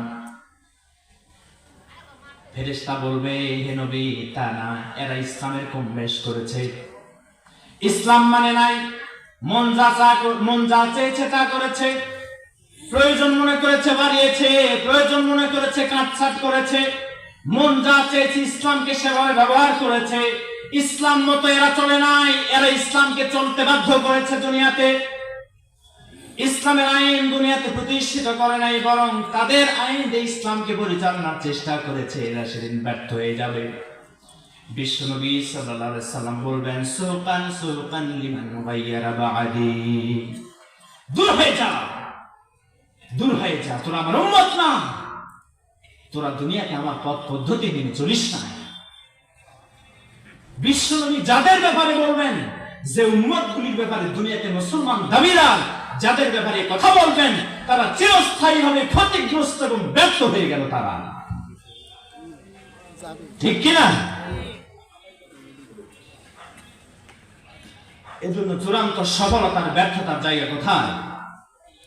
ফেরেশতা বলবে, হে নবী তা না, এরা ইসলামের কম বেশ করেছে, ইসলাম মানে নাই, মন যা চেয়েছে তা করেছে, প্রয়োজন মনে করেছে বাড়িয়েছে, প্রয়োজন মনে করেছে কাটছাট করেছে, মন যা চেয়েছে ইসলামকে সেভাবে ব্যবহার করেছে। ইসলাম মতো এরা চলে নাই, এরা ইসলামকে চলতে বাধ্য করেছে দুনিয়াতে। ইসলামের আইন দুনিয়াতে প্রতিষ্ঠিত করে নাই, বরং তাদের আইন দিয়ে ইসলামকে পরিচালনার চেষ্টা করেছে। এরা সেদিন ব্যর্থ হয়ে যাবে। বিশ্বনবী সাল্লাল্লাহু আলাইহি সাল্লাম বলবেন, সুকান সুকান লিমান গায়্যারা বা'দি, দূর হয়ে যা, দূর হয়ে যা, তোরা আমার উম্মত না, তোরা দুনিয়াতে আমার পথ পদ্ধতি মেনে চলিস না। বিশ্বনবী যাদের ব্যাপারে বলবেন, যে উম্মতগুলির ব্যাপারে দুনিয়াতে মুসলমান দাবিদার যাদের ব্যাপারে কথা বলবেন, তারা চিরস্থায়ীভাবে ক্ষতিগ্রস্ত এবং ব্যর্থ হয়ে গেল তারা। ঠিক কিনা? এজন্য চূড়ান্ত সফলতার ব্যর্থতার জায়গা কোথায়?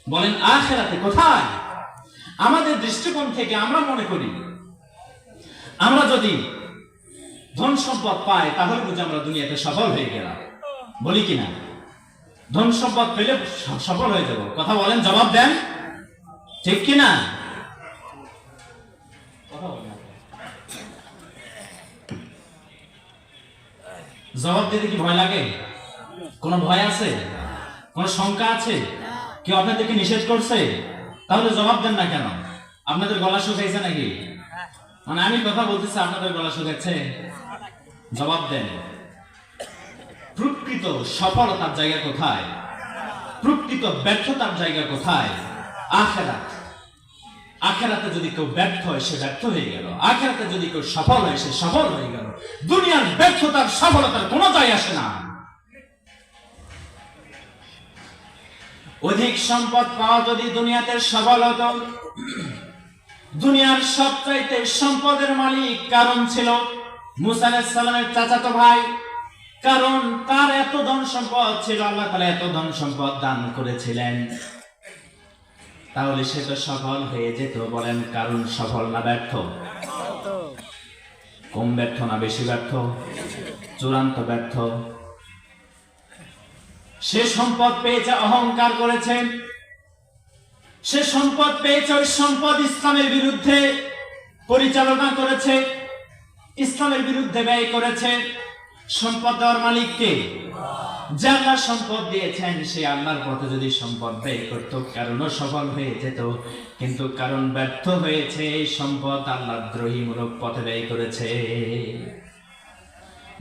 বলেন আখিরাতে কোথায়? আমাদের দৃষ্টিকোণ থেকে আমরা মনে করি আমরা যদি ধন সম্পদ পাই তাহলে বুঝি আমরা দুনিয়াতে সফল হয়ে গেলাম। বলি কিনা? ধন সম্পদ পেলে সফল হয়ে যাব। কথা বলেন, জবাব দেন, ঠিক কিনা? জবাব দিতে কি ভয় লাগে? কোনো ভয় আছে? কোনো শঙ্কা আছে? কেউ আপনাদেরকে নিষেধ করছে? তাহলে জবাব দেন না কেন? আপনাদের গলা শুকাইছে নাকি? মানে আমি কথা বলতেছি, আপনাদের গলা শুকাচ্ছে? জবাব দেন। প্রকৃত সফলতার জায়গা কোথায়? প্রকৃত ব্যর্থতার জায়গা কোথায়? আখিরাত। আখিরাতে যদি কেউ ব্যর্থ হয় সে ব্যর্থ হয়ে গেল, আখিরাতে যদি কেউ সফল হয় সে সফল হয়ে গেল। দুনিয়ার ব্যর্থতার সফলতার কোনো যায় আসে না। অধিক সম্পদ পাওয়া যদি দুনিয়াতে সফল হতো, দুনিয়ার সবচাইতে সম্পদের মালিক কারণ ছিল মুসা আলাইহিস সালামের চাচাতো ভাই। কারণ তার এত ধন সম্পদ ছিল, আল্লাহ তাআলা এত ধন সম্পদ দান করেছিলেন, তাহলে সে তো সফল হয়ে যেত। বলেন কারণ সফল না ব্যর্থ? কম ব্যর্থ না বেশি ব্যর্থ? চূড়ান্ত ব্যর্থ। সে সম্পদ পেয়েছে, অহংকার করেছে। সে সম্পদ পেয়েছে, ওই সম্পদ ইসলামের বিরুদ্ধে পরিচালনা করেছে, ইসলামের বিরুদ্ধে ব্যয় করেছে। সম্পদ দেওয়ার মালিককে, যে আল্লাহ সম্পদ দিয়েছেন, সে আল্লাহর পথে যদি সম্পদ ব্যয় করত, কারণও সফল হয়ে যেত। কিন্তু কারণ ব্যর্থ হয়েছে, এই সম্পদ আল্লাহ দ্রোহীমূলক পথে ব্যয় করেছে।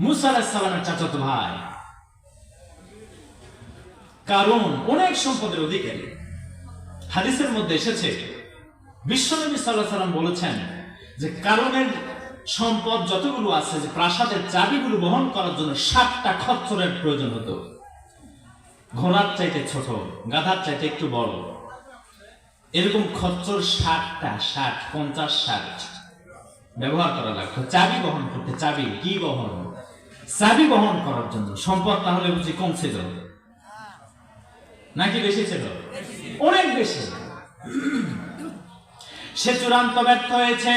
মুসা আলাইহিস সালামের চাচাতো ভাই কারণ অনেক সম্পদের অধিকারী। হাদিসের মধ্যে এসেছে, বিশ্বনবী সাল্লাল্লাহু আলাইহি ওয়াসাল্লাম বলেছেন যে কারণের সম্পদ যতগুলো আছে, যে প্রাসাদের চাবিগুলো বহন করার জন্য 7টা খচ্চরের প্রয়োজন হতো। ঘোড়ার চাইতে ছোট, গাধার চাইতে একটু বড়, এরকম খচ্চর 60টা, 50 ব্যবহার করা লাগতো চাবি বহন করতে। চাবি কি বহন? চাবি বহন করার জন্য। সম্পদ তাহলে বুঝি কম ছিল নাকি বেশি ছিল? অনেক বেশি। সে চূড়ান্ত ব্যর্থ হয়েছে।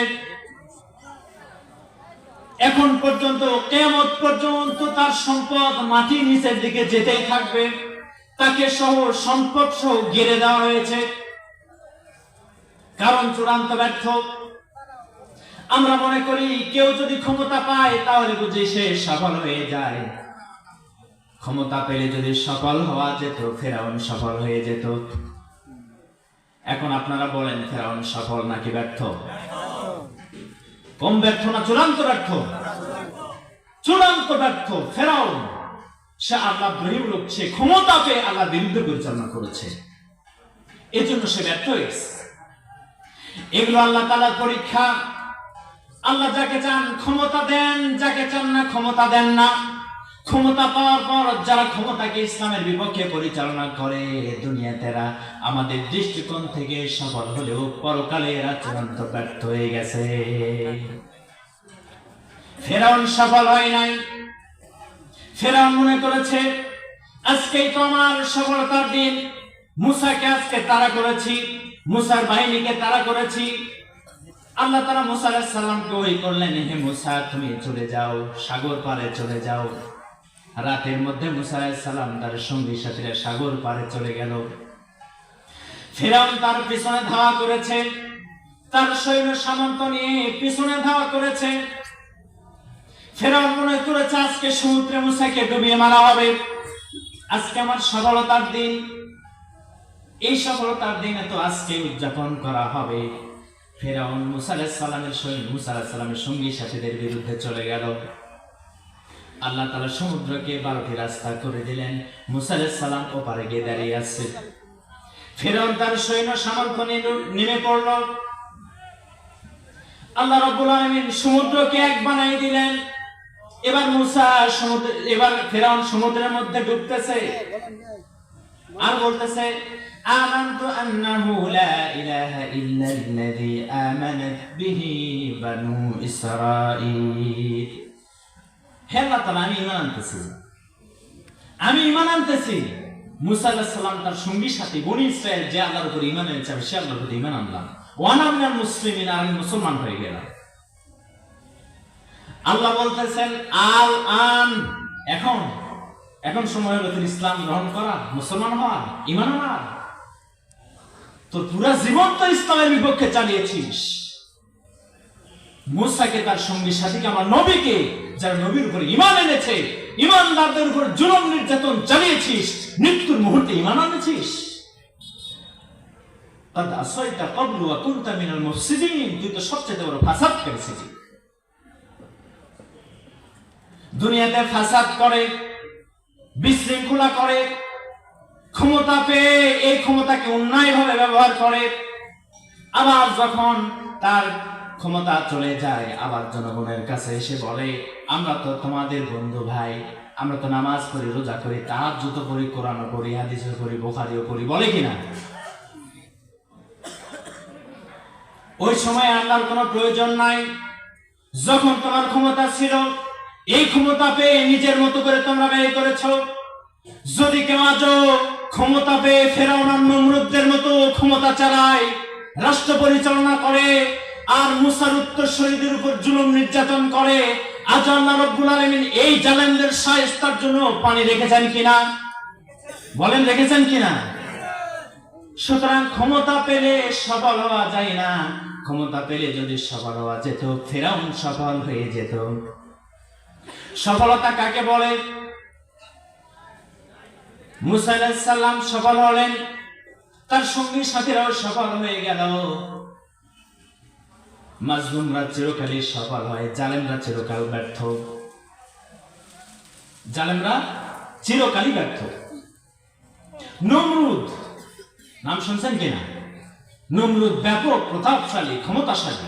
এখন পর্যন্ত, কিয়ামত পর্যন্ত তার সম্পদ মাটির নিচের দিকে যেতেই থাকবে। তাকে সহ সম্পদ সহ ঘিরে দেওয়া হয়েছে, কারণ চূড়ান্ত ব্যর্থ। আমরা মনে করি কেউ যদি ক্ষমতা পায় তাহলে বুঝি সে সফল হয়ে যায়। ক্ষমতা পেলে যদি সফল হওয়া যেত, ফেরাউন সফল হয়ে যেত। এখন আপনারা বলেন ফেরাউন সফল নাকি ব্যর্থ? কম ব্যর্থ না চূড়ান্ত ব্যর্থ? চূড়ান্ত ব্যর্থ। ফেরাউন সে আল্লাহ দ্রোহীমূলক, সে ক্ষমতা পেয়ে আল্লাহর বিরুদ্ধে পরিচালনা করেছে, এজন্য সে ব্যর্থ হয়েছে। এগুলো আল্লাহ তাআলার পরীক্ষা। আল্লাহ যাকে চান ক্ষমতা দেন, যাকে চান না ক্ষমতা দেন না। ক্ষমতা পাওয়ার পর যারা ক্ষমতাকে ইসলামের বিপক্ষে পরিচালনা করে, দুনিয়াতে এরা আমাদের দৃষ্টিকোণ থেকে সফল হলেও পরকালে এরা চূড়ান্ত ব্যর্থ হয়ে গেছে। ফেরাউন সফল হয় নাই। ফেরাউন মনে করেছে আজকেই তো আমার সফলতার দিন, মুসাকে আজকে তাড়া করেছি, মুসার বাহিনীকে তাড়া করেছি। আল্লাহ তাআলা মুসা আলাইহিস সালামকে ওহী করলেন, হে মুসা তুমি চলে যাও, সাগর পারে চলে যাও। রাতের মধ্যে মুসা আলাইহিস সালাম তার সঙ্গী সাথীরা সাগর পারে চলে গেল। ফেরাউন তার পিছনে ধাওয়া করেছে, তার সৈন্য সামন্ত নিয়ে পিছনে ধাওয়া করেছে। ফেরাউন মনে করেছে আজকে সমুদ্রে মুসাকে ডুবিয়ে মারা হবে, আজকে আমার সফলতার দিন। এই সফলতার দিনে তো আজকে উদযাপন করা হবে। ফেরাউন মুসা আলাইহিস সালামের সঙ্গী সাথীদের বিরুদ্ধে চলে গেল। আল্লাহ তাআলা সমুদ্রকে 12টি রাস্তা করে দিলেন। মুসা আলাইহিস সালাম ওপারে গিয়ে দাঁড়িয়ে আছে। ফেরাউন তার সৈন্য সামন্ত নেমে পড়ল। আল্লাহ রাব্বুল আলামিন সমুদ্রকে এক বানাই দিলেন। এবার ফেরাউন সমুদ্রের মধ্যে ডুবতেছে আর বলতেছে, আমানতু আন্নাহু লা ইলাহা ইল্লাল্লাযী আমানাত বিহি বানু ইসরাঈল। হে আল্লাহ তাআলা, আমি ঈমান আনতেছি। মুসা আলাইহিস সালাম তার সঙ্গী সাথী বনী ইসরাঈল যে আল্লাহর উপর ঈমান এনেছে, সে আল্লাহর উপর ঈমান আনলাম। ওয়া আনা মিনাল মুসলিমিন, আমি মুসলমান হয়ে গেলাম। আল্লাহ বলতেছেন আল আন, এখন সময় হলো তোর ইসলাম গ্রহণ করা, মুসলমান হওয়া, ঈমান আনার। তোর পুরো জীবন তো ইসলামের বিপক্ষে চালিয়েছিস। মুসাকে, তার সঙ্গী সাথীকে, আমার নবীকে, যারা নবীর উপর ঈমান এনেছে, ইমানদারদের উপর জুলুম নির্যাতন চালিয়েছিস, মৃত্যুর মুহূর্তে ঈমান আনেছিস। قد عصيت قبل وكنت من المفسدين, তুই তো সবচেয়ে বড় ফাসাদ করেছিস। দুনিয়াতে ফাসাদ করে, বিশৃঙ্খলা করে, ক্ষমতা পেয়ে এই ক্ষমতাকে অন্যায়ভাবে ব্যবহার করে, আবার যখন তার ক্ষমতা চলে যায় আবার জনগণের কাছে এসে বলে আমরা তো তোমাদের বন্ধু ভাই, আমরা তো নামাজ পড়ি, রোজা করি, তাহাজ্জুদ করি, কোরআন পড়ি, হাদিস পড়ি, বুখারীও পড়ি, বলে কিনা? ওই সময় আল্লাহর কোনো প্রয়োজন নাই। যখন তোমার ক্ষমতা ছিল, এই ক্ষমতা পেয়ে নিজের মতো করে তোমরা ব্যয় করেছো। যদি কেউ আজও ক্ষমতা পেয়ে ফেরাউন আর নমরুদদের মতো ক্ষমতা চালায়, রাষ্ট্র পরিচালনা করে, আর মুসার উত্তরসূরিদের উপর জুলুম নির্যাতন করে, আজ আল্লাহ রাব্বুল আলামিন এই জালেমদের শায়েস্তার জন্য পানি রেখেছেন কিনা? বলেন রেখেছেন কিনা? সুতরাং ক্ষমতা পেলে সফল হওয়া যায় না। ক্ষমতা পেলে যদি সফল হওয়া যেত, ফেরাউন সফল হয়ে যেত। সফলতা কাকে বলে? মুসা আলাইহিস সালাম সফল হলেন, তার সঙ্গী সাথীরাও সফল হয়ে গেল। মাজলুমরা চিরকালই সফল হয়, জালেমরা চিরকাল ব্যর্থ। জালেমরা চিরকালই ব্যর্থ। নমরুদ নাম শুনছেন কিনা? নমরুদ ব্যাপক প্রতাপশালী, ক্ষমতাশালী।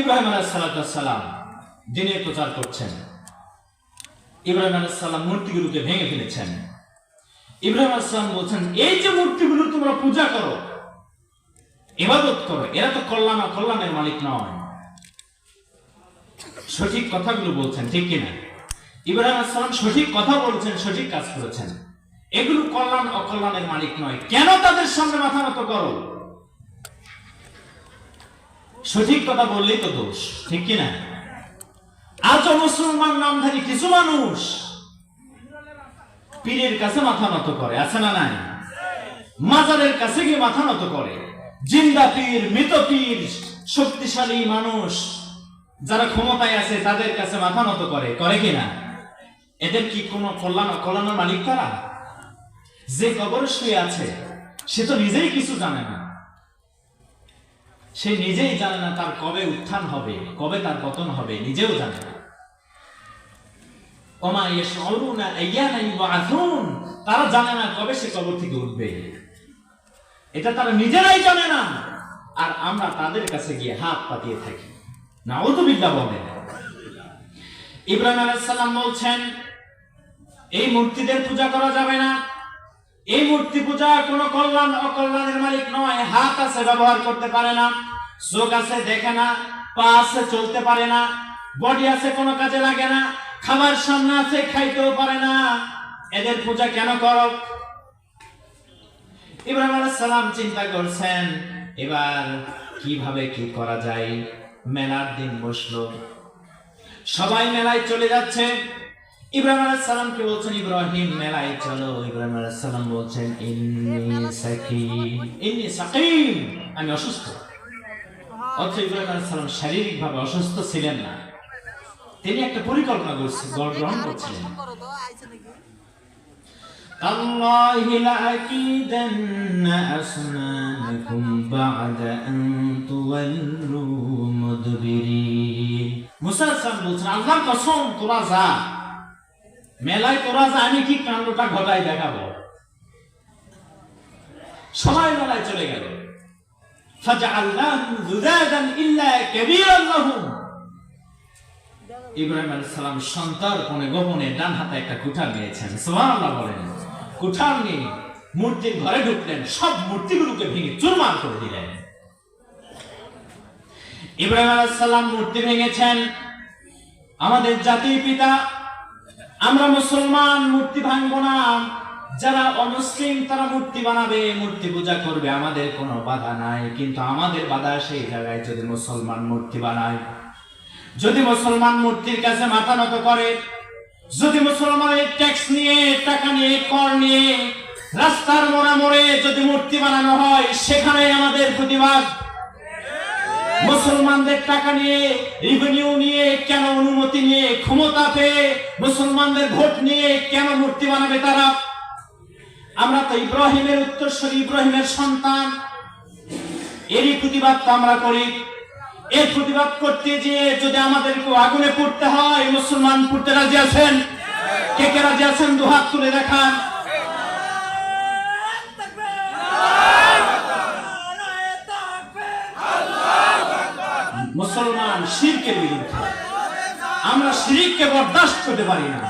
ইব্রাহিম আলাইহিস সালাম দিনের প্রচার করছেন। ইব্রাহিম আলাইহিস সালাম মূর্তিগুলোকে ভেঙে ফেলেছেন। ইব্রাহিম আলাইহিস সালাম বলছেন, এই যে মূর্তিগুলো তোমরা পূজা করো, ইবাদত করো, এরা তো কল্যাণের মালিক নয়। সঠিক কথাগুলো বলছেন, ঠিক কিনা? ইব্রাহিম আলাইহিস সালাম সঠিক কথা বলছেন, সঠিক কাজ করেছেন। এগুলো কল্যাণ অকল্যাণের মালিক নয়, কেন তাদের সামনে মাথা নত করো? সঠিক কথা বললেই তো দোষ, ঠিক কিনা? আজও মুসলমান নামধারী কিছু মানুষ পীরের কাছে মাথা নত করে, আছে না নাই? মাজারের কাছে গিয়ে মাথা নত করে। জিন্দা পীর, মৃত পীর, শক্তিশালী মানুষ যারা ক্ষমতায় আছে তাদের কাছে মাথা নত করে, করে কিনা? এদের কি কোনো কল্যাণের মালিক তারা? যে কবরে শুয়ে আছে সে তো নিজেই কিছু জানে না, সে নিজেই জানে না তার কবে উত্থান হবে, কবে তার পতন হবে, নিজেও জানে না। ওমা ইয়াশউরুনা আইয়ানা ইউবআসুন, তারা জানে না কবে সে কবর থেকে উঠবে, এটা তারা নিজেরাই জানে না। আর আমরা তাদের কাছে গিয়ে হাত পাতিয়ে থাকি। নাউযুবিল্লাহ বলেন। ইব্রাহিম আলাইহিস সালাম বলছেন, এই মূর্তিদের পূজা করা যাবে না। এই মূর্তি পূজা কোনো কল্যাণ অকল্যাণের মালিক নয়। হাত আছে ব্যবহার করতে পারে না, চোখ আছে দেখে না, পা আছে চলতে পারে না, বডি আছে কোনো কাজে লাগে না, খাবার সামনে আছে খাইতেও পারে না, এদের পূজা কেন করো? ইব্রাহিম আলাইহিস সালাম চিন্তা করছেন এবার কিভাবে কি করা যায়। মেলার দিন বসলো, সবাই মেলায় চলে যাচ্ছে। ইব্রাহিম আলাইহিস সালামকে বলছেন, ইব্রাহিম মেলায় চলো। ইব্রাহিম আলাইহিস সালাম বলছেন, ইন্নী সাকিম, আমি অসুস্থ। অথচ ইব্রাহিম আলাইহিস সালাম শারীরিকভাবে অসুস্থ ছিলেন না, তিনি একটা পরিকল্পনা গ্রহণ করছিলেন। তাল্লাহি লাআকিদান্না আসনানাকুম বা'দা আন তুওয়াল্লু মুদবিরিন। মুসা আলাইহিস সালাম বলছেন, আল্লাহর কসম তোরা যা, মেলায় তোরা যা, আমি কি কাণ্ডটা ঘটাই দেখাবো। সবাই মেলায় চলে গেল। ফাজআলনাহুম যুজাদান ইল্লা কাবীরান লাহুম। ইব্রাহিম আলাইহিস সালাম সন্তর্পণে গোপনে ডান হাতে একটা কুঠার নিয়েছেন, সুবহানাল্লাহ বলেন। কুঠার নিয়ে মূর্তির ঘরে ঢুকলেন, সব মূর্তিগুলোকে ভেঙে চুরমার করে দিলেন। ইব্রাহিম আলাইহিস সালাম মূর্তি ভেঙেছেন, আমাদের জাতির পিতা। আমরা মুসলমান মূর্তি ভাঙবো না। যারা অমুসলিম তারা মূর্তি বানাবে, মূর্তি পূজা করবে, আমাদের কোনো বাধা নাই। কিন্তু আমাদের বাধা সেই জায়গায় যদি মুসলমান মূর্তি বানায়, যদি মুসলমান মূর্তির কাছে মাথা নত করে, যদি মুসলমানের ট্যাক্স নিয়ে, টাকা নিয়ে, কর নিয়ে রাস্তার মোড়ে মোড়ে যদি মূর্তি বানানো হয়, সেখানে আমাদের প্রতিবাদ। মুসলমানদের টাকা নিয়ে, রেভিনিউ নিয়ে, কেন অনুমতি নিয়ে, ক্ষমতা পেয়ে মুসলমানদের ভোট নিয়ে কেন মূর্তি বানাবে তারা? আমরা তো ইব্রাহিমের উত্তরসূরি, ইব্রাহিমের সন্তান। এরই প্রতিবাদ তো আমরা করি। এর প্রতিবাদ করতে গিয়ে যদি আমাদেরকে আগুনে পুড়তে হয়, মুসলমান পুড়তে রাজি আছেন? কে কে রাজি আছেন? দুহাত তুলে দেখান। মুসলমান শিরকের বিরুদ্ধে, আমরা শিরককে বরদাস্ত করতে পারি না,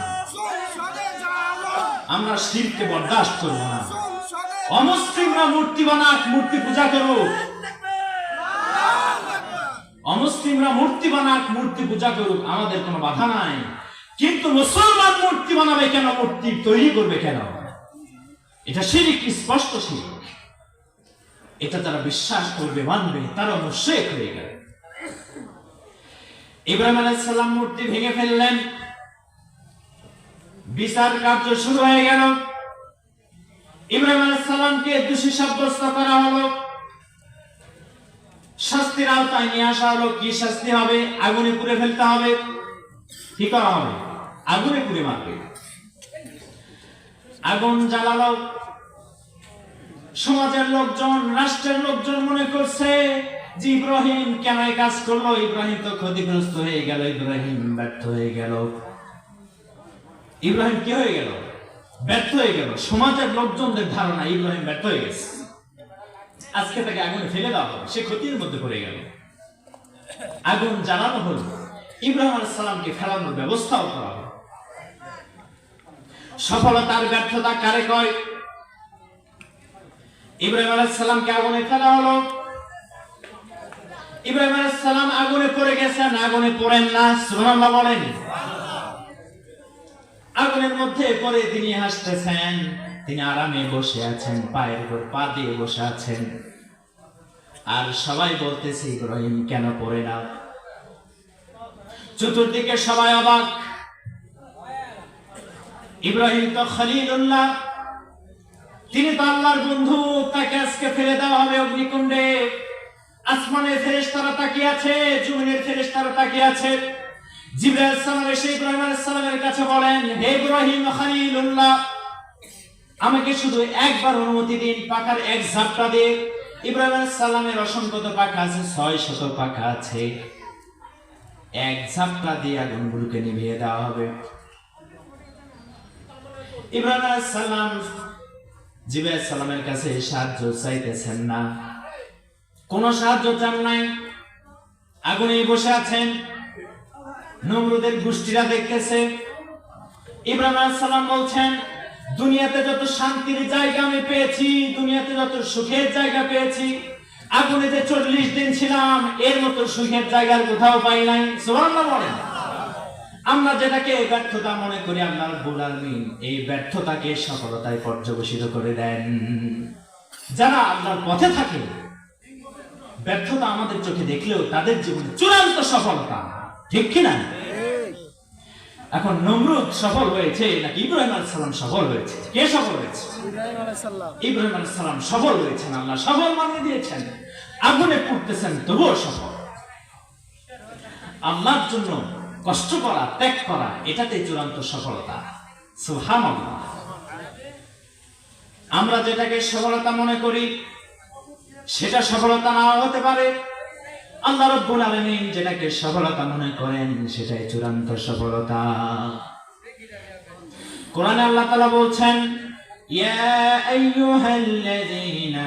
আমরা শিরককে বরদাস্ত করব না। অমুসলিমরা মূর্তি বানাক, মূর্তি পূজা করুক, অমুসলিমরা মূর্তি বানাক, মূর্তি পূজা করুক, আমাদের কোনো বাধা নাই। কিন্তু মুসলমান মূর্তি বানাবে কেন, মূর্তি তৈরি করবে কেন? এটা শিরক, স্পষ্ট শিরক। এটা যারা বিশ্বাস করবে, মানবে, তারা মুশরিক হয়ে গেল। ইব্রাহিম আলাইহিস সালাম মূর্তি ভেঙে ফেললেন, বিচার কার্য শুরু হয়ে গেল। ইব্রাহিম আলাইহিস সালামকে দোষী সাব্যস্ত করা হলো, শাস্তির আওতায় নিয়ে আসা হলো। কি শাস্তি হবে? আগুনে পুড়ে ফেলতে হবে। কি করা হবে? আগুনে পুড়ে মারবে। আগুন জ্বালালো। সমাজের লোকজন, রাষ্ট্রের লোকজন মনে করছে যে ইব্রাহিম কেন এই কাজ করলো, ইব্রাহিম তো ক্ষতিগ্রস্ত হয়ে গেল, ইব্রাহিম ব্যর্থ হয়ে গেল। ইব্রাহিম কি হয়ে গেল? ব্যর্থ হয়ে গেল। সমাজের লোকজনদের ধারণা ইব্রাহিম ব্যর্থ হয়ে গেছে, আজকে তাকে আগুনে ফেলে দেওয়া হবে, সে ক্ষতির মধ্যে পড়ে গেল। আগুন জ্বালানো হলো, ইব্রাহিম আলাইহিস সালামকে ফেলানোর ব্যবস্থাও করা হলো। সফলতার ব্যর্থতা কারে কয়? ইব্রাহিম আলাইহিস সালামকে আগুনে ফেলা হলো, ইব্রাহিম আলাইহিস সালাম আগুনে পড়ে গেছেন, আগুনে পড়েন না, সুবহানাল্লাহ বলেন। আগুনের মধ্যে পড়ে তিনি হাসতেছেন, তিনি আরামে বসে আছেন, পায়ের উপর পা দিয়ে বসে আছেন। আর সবাই বলতেছে ইব্রাহিম কেন পড়ে না? চতুর্দিকে সবাই অবাক। ইব্রাহিম তো খলিলুল্লাহ, তিনি তো আল্লাহর বন্ধু, তাকে আজকে ফেলে দেওয়া হবে অগ্নিকুণ্ডে। আসমানের ফেরেশতারা তাকিয়ে আছে, জমিনের ফেরেশতারা তাকিয়ে আছে। জিবরাইল আলাইহিস সালাম এসে ইব্রাহিম আলাইহিস সালামের কাছে বলেন, হে ইব্রাহিম খলিলুল্লাহ, আমাকে শুধু একবার অনুমতি দিন, পাখার এক ঝাপটা দিয়ে। ইব্রাহিম আলাইহিস সালামের অসংখ্য পাখা আছে, 600 পাখা আছে, এক ঝাপটা দিয়ে আগুনগুলোকে নিভিয়ে দেওয়া হবে। ইব্রাহিম আলাইহিস সালাম জিবরাইল আলাইহিস সালামের কাছে সাহায্য চাইতেছেন না, কোনো সাহায্য চান নাই, আগুনে বসে আছেন। নমরুদের গোষ্ঠীরা দেখতেছে। ইব্রাহিম আলাইহিস সালাম বলছেন, দুনিয়াতে যত শান্তির জায়গা আমি পেয়েছি, দুনিয়াতে যত সুখের জায়গা পেয়েছি, আগুনে যে 40 দিন ছিলাম, এর মতো সুখের জায়গা কোথাও পাই নাই। সুবহানাল্লাহ বলেন। আমরা যেটাকে ব্যর্থতা মনে করি, আল্লাহ রাব্বুল আলামিন এই ব্যর্থতাকে সফলতায় পর্যবসিত করে দেন। যারা আল্লাহর পথে থাকে, ব্যর্থতা আমাদের চোখে দেখলেও তাদের জীবনে চূড়ান্ত সফলতা, ঠিক কিনা? এখন নমরুদ সফল হয়েছে নাকি ইব্রাহিম আলাইহিস সালাম সফল হয়েছে? কে সফল হয়েছে? ইব্রাহিম আলাইহিস সালাম সফল হয়েছেন, আল্লাহ সফল বানিয়ে দিয়েছেন। আগুনে পুড়তেছেন তবুও সফল। আল্লাহর জন্য কষ্ট করা, ত্যাগ করা, এটাতেই চূড়ান্ত সফলতা। সুবহানাল্লাহ। আমরা যেটাকে সফলতা মনে করি সেটা সফলতা নাও হতে পারে। আল্লাহ রাব্বুল আলামিন যেটাকে সফলতা মনে করেন সেটাই চূড়ান্ত সফলতা। কোরআনে আল্লাহ তাআলা বলছেন, ইয়া আইয়ুহাল্লাযীনা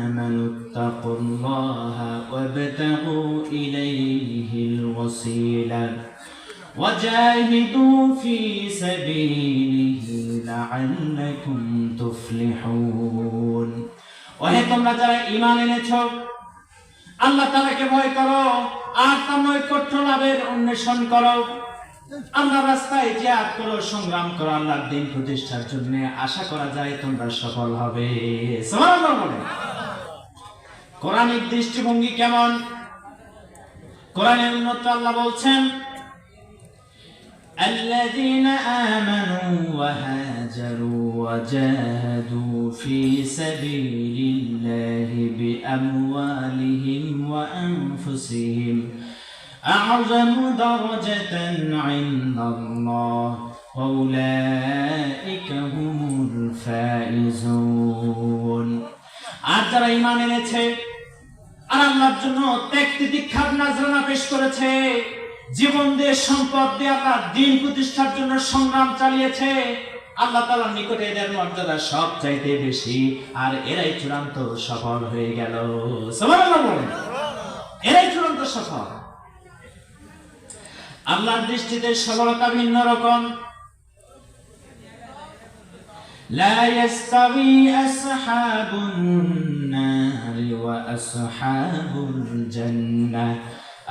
আমানুত্তাকুল্লাহা ওয়াবতাগু ইলাইহিল ওয়াসিলা ওয়াজাহিদু ফি সাবিলিহি লাআল্লাকুম তুফলিহুন। ওহে তোমরা যারা ঈমান এনেছো, আল্লাহ তাআলাকে ভয় করো আর তার নৈকট্য লাভের অন্বেষণ করো। আল্লাহর রাস্তায় জিহাদ করো, সংগ্রাম করো আল্লাহর দ্বীন প্রতিষ্ঠার জন্য। আশা করা যায় তোমরা সফল হবে। সুবহানাল্লাহ বলেন। কোরআনিক দৃষ্টিভঙ্গি কেমন? কোরআনের উন্নত আল্লাহ বলছেন, الذين آمنوا وهاجروا وجاهدوا في سبيل الله بأموالهم وأنفسهم أعظم درجة عند الله وأولئك هم الفائزون আর যারা ঈমান এনেছে আর আল্লাহর জন্য ত্যাগ তিতিক্ষার নাজরানা পেশ করেছে, জীবন দিয়ে সম্পদ দিয়ে আল্লাহর দ্বীন প্রতিষ্ঠার জন্য সংগ্রাম চালিয়েছে, আল্লাহ তাআলার নিকটে এদের মর্যাদা সব চাইতে বেশি, আর এরাই চূড়ান্ত সফল হয়ে গেল। সুবহানাল্লাহ বলেন, এরাই চূড়ান্ত সফল। আল্লাহর দৃষ্টিতে সফলতা ভিন্ন রকম। লা ইয়াস্তাবি আসহাবুন নারি ওয়া আসহাবুল জান্নাহ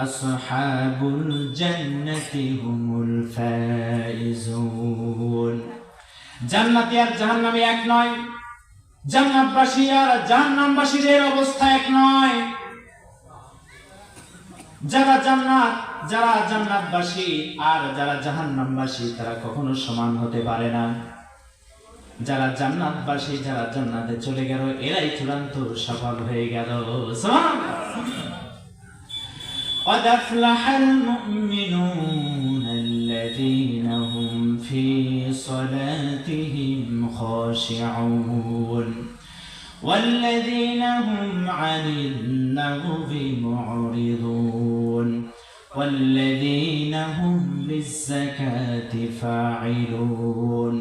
আসহাবুল জান্নাতি হুমুল ফাইজুন। জান্নাতি আর জাহান্নামী এক নয়, জান্নাতবাসী আর জাহান্নামবাসীদের অবস্থা এক নয়। যারা জান্নাতবাসী আর যারা জাহান্নামবাসী তারা কখনো সমান হতে পারে না। যারা জান্নাতবাসী, যারা জান্নাতে চলে গেল, এরাই চূড়ান্ত সফল হয়ে গেল। قد أفلح المؤمنون الذين هم في صلاتهم خاشعون والذين هم عن اللغو معرضون والذين هم للزكاة فاعلون।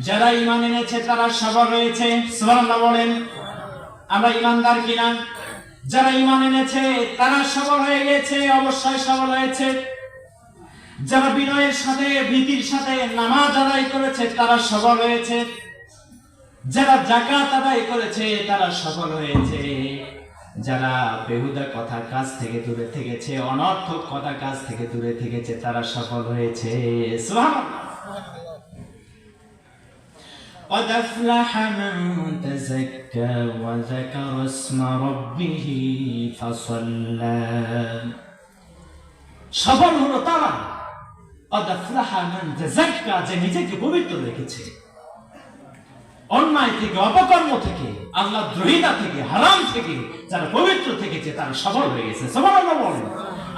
যারা ঈমান এনেছে তারা সফল হয়েছে। সুবহানাল্লাহ বলেন, আমরা ঈমানদার কিনা? যারা ঈমান এনেছে তারা সফল হয়ে গেছে, অবশ্যই সফল হয়েছে। যারা বিনয়ের সাথে ভীতির সাথে নামাজ আদায় করেছে তারা সফল হয়েছে। যারা যাকাত আদায় করেছে তারা সফল হয়েছে। যারা বেহুদা কথা কাজ থেকে দূরে থেকেছে, অনর্থক কথা কাজ থেকে দূরে থেকেছে, তারা সফল হয়েছে। সুবহানাল্লাহ। قد أفلح من تزكى وذكر اسم ربه فصلى। সফল হলো তারা قد أفلح من تزكى, যে নিজেকে পবিত্র রেখেছে অন্যায় থেকে, অপকর্ম থেকে, আল্লাহ দ্রোহিতা থেকে, হারাম থেকে, যারা পবিত্র থেকেছে তারা সফল হয়ে গেছে। সুবহানাল্লাহ বলেন।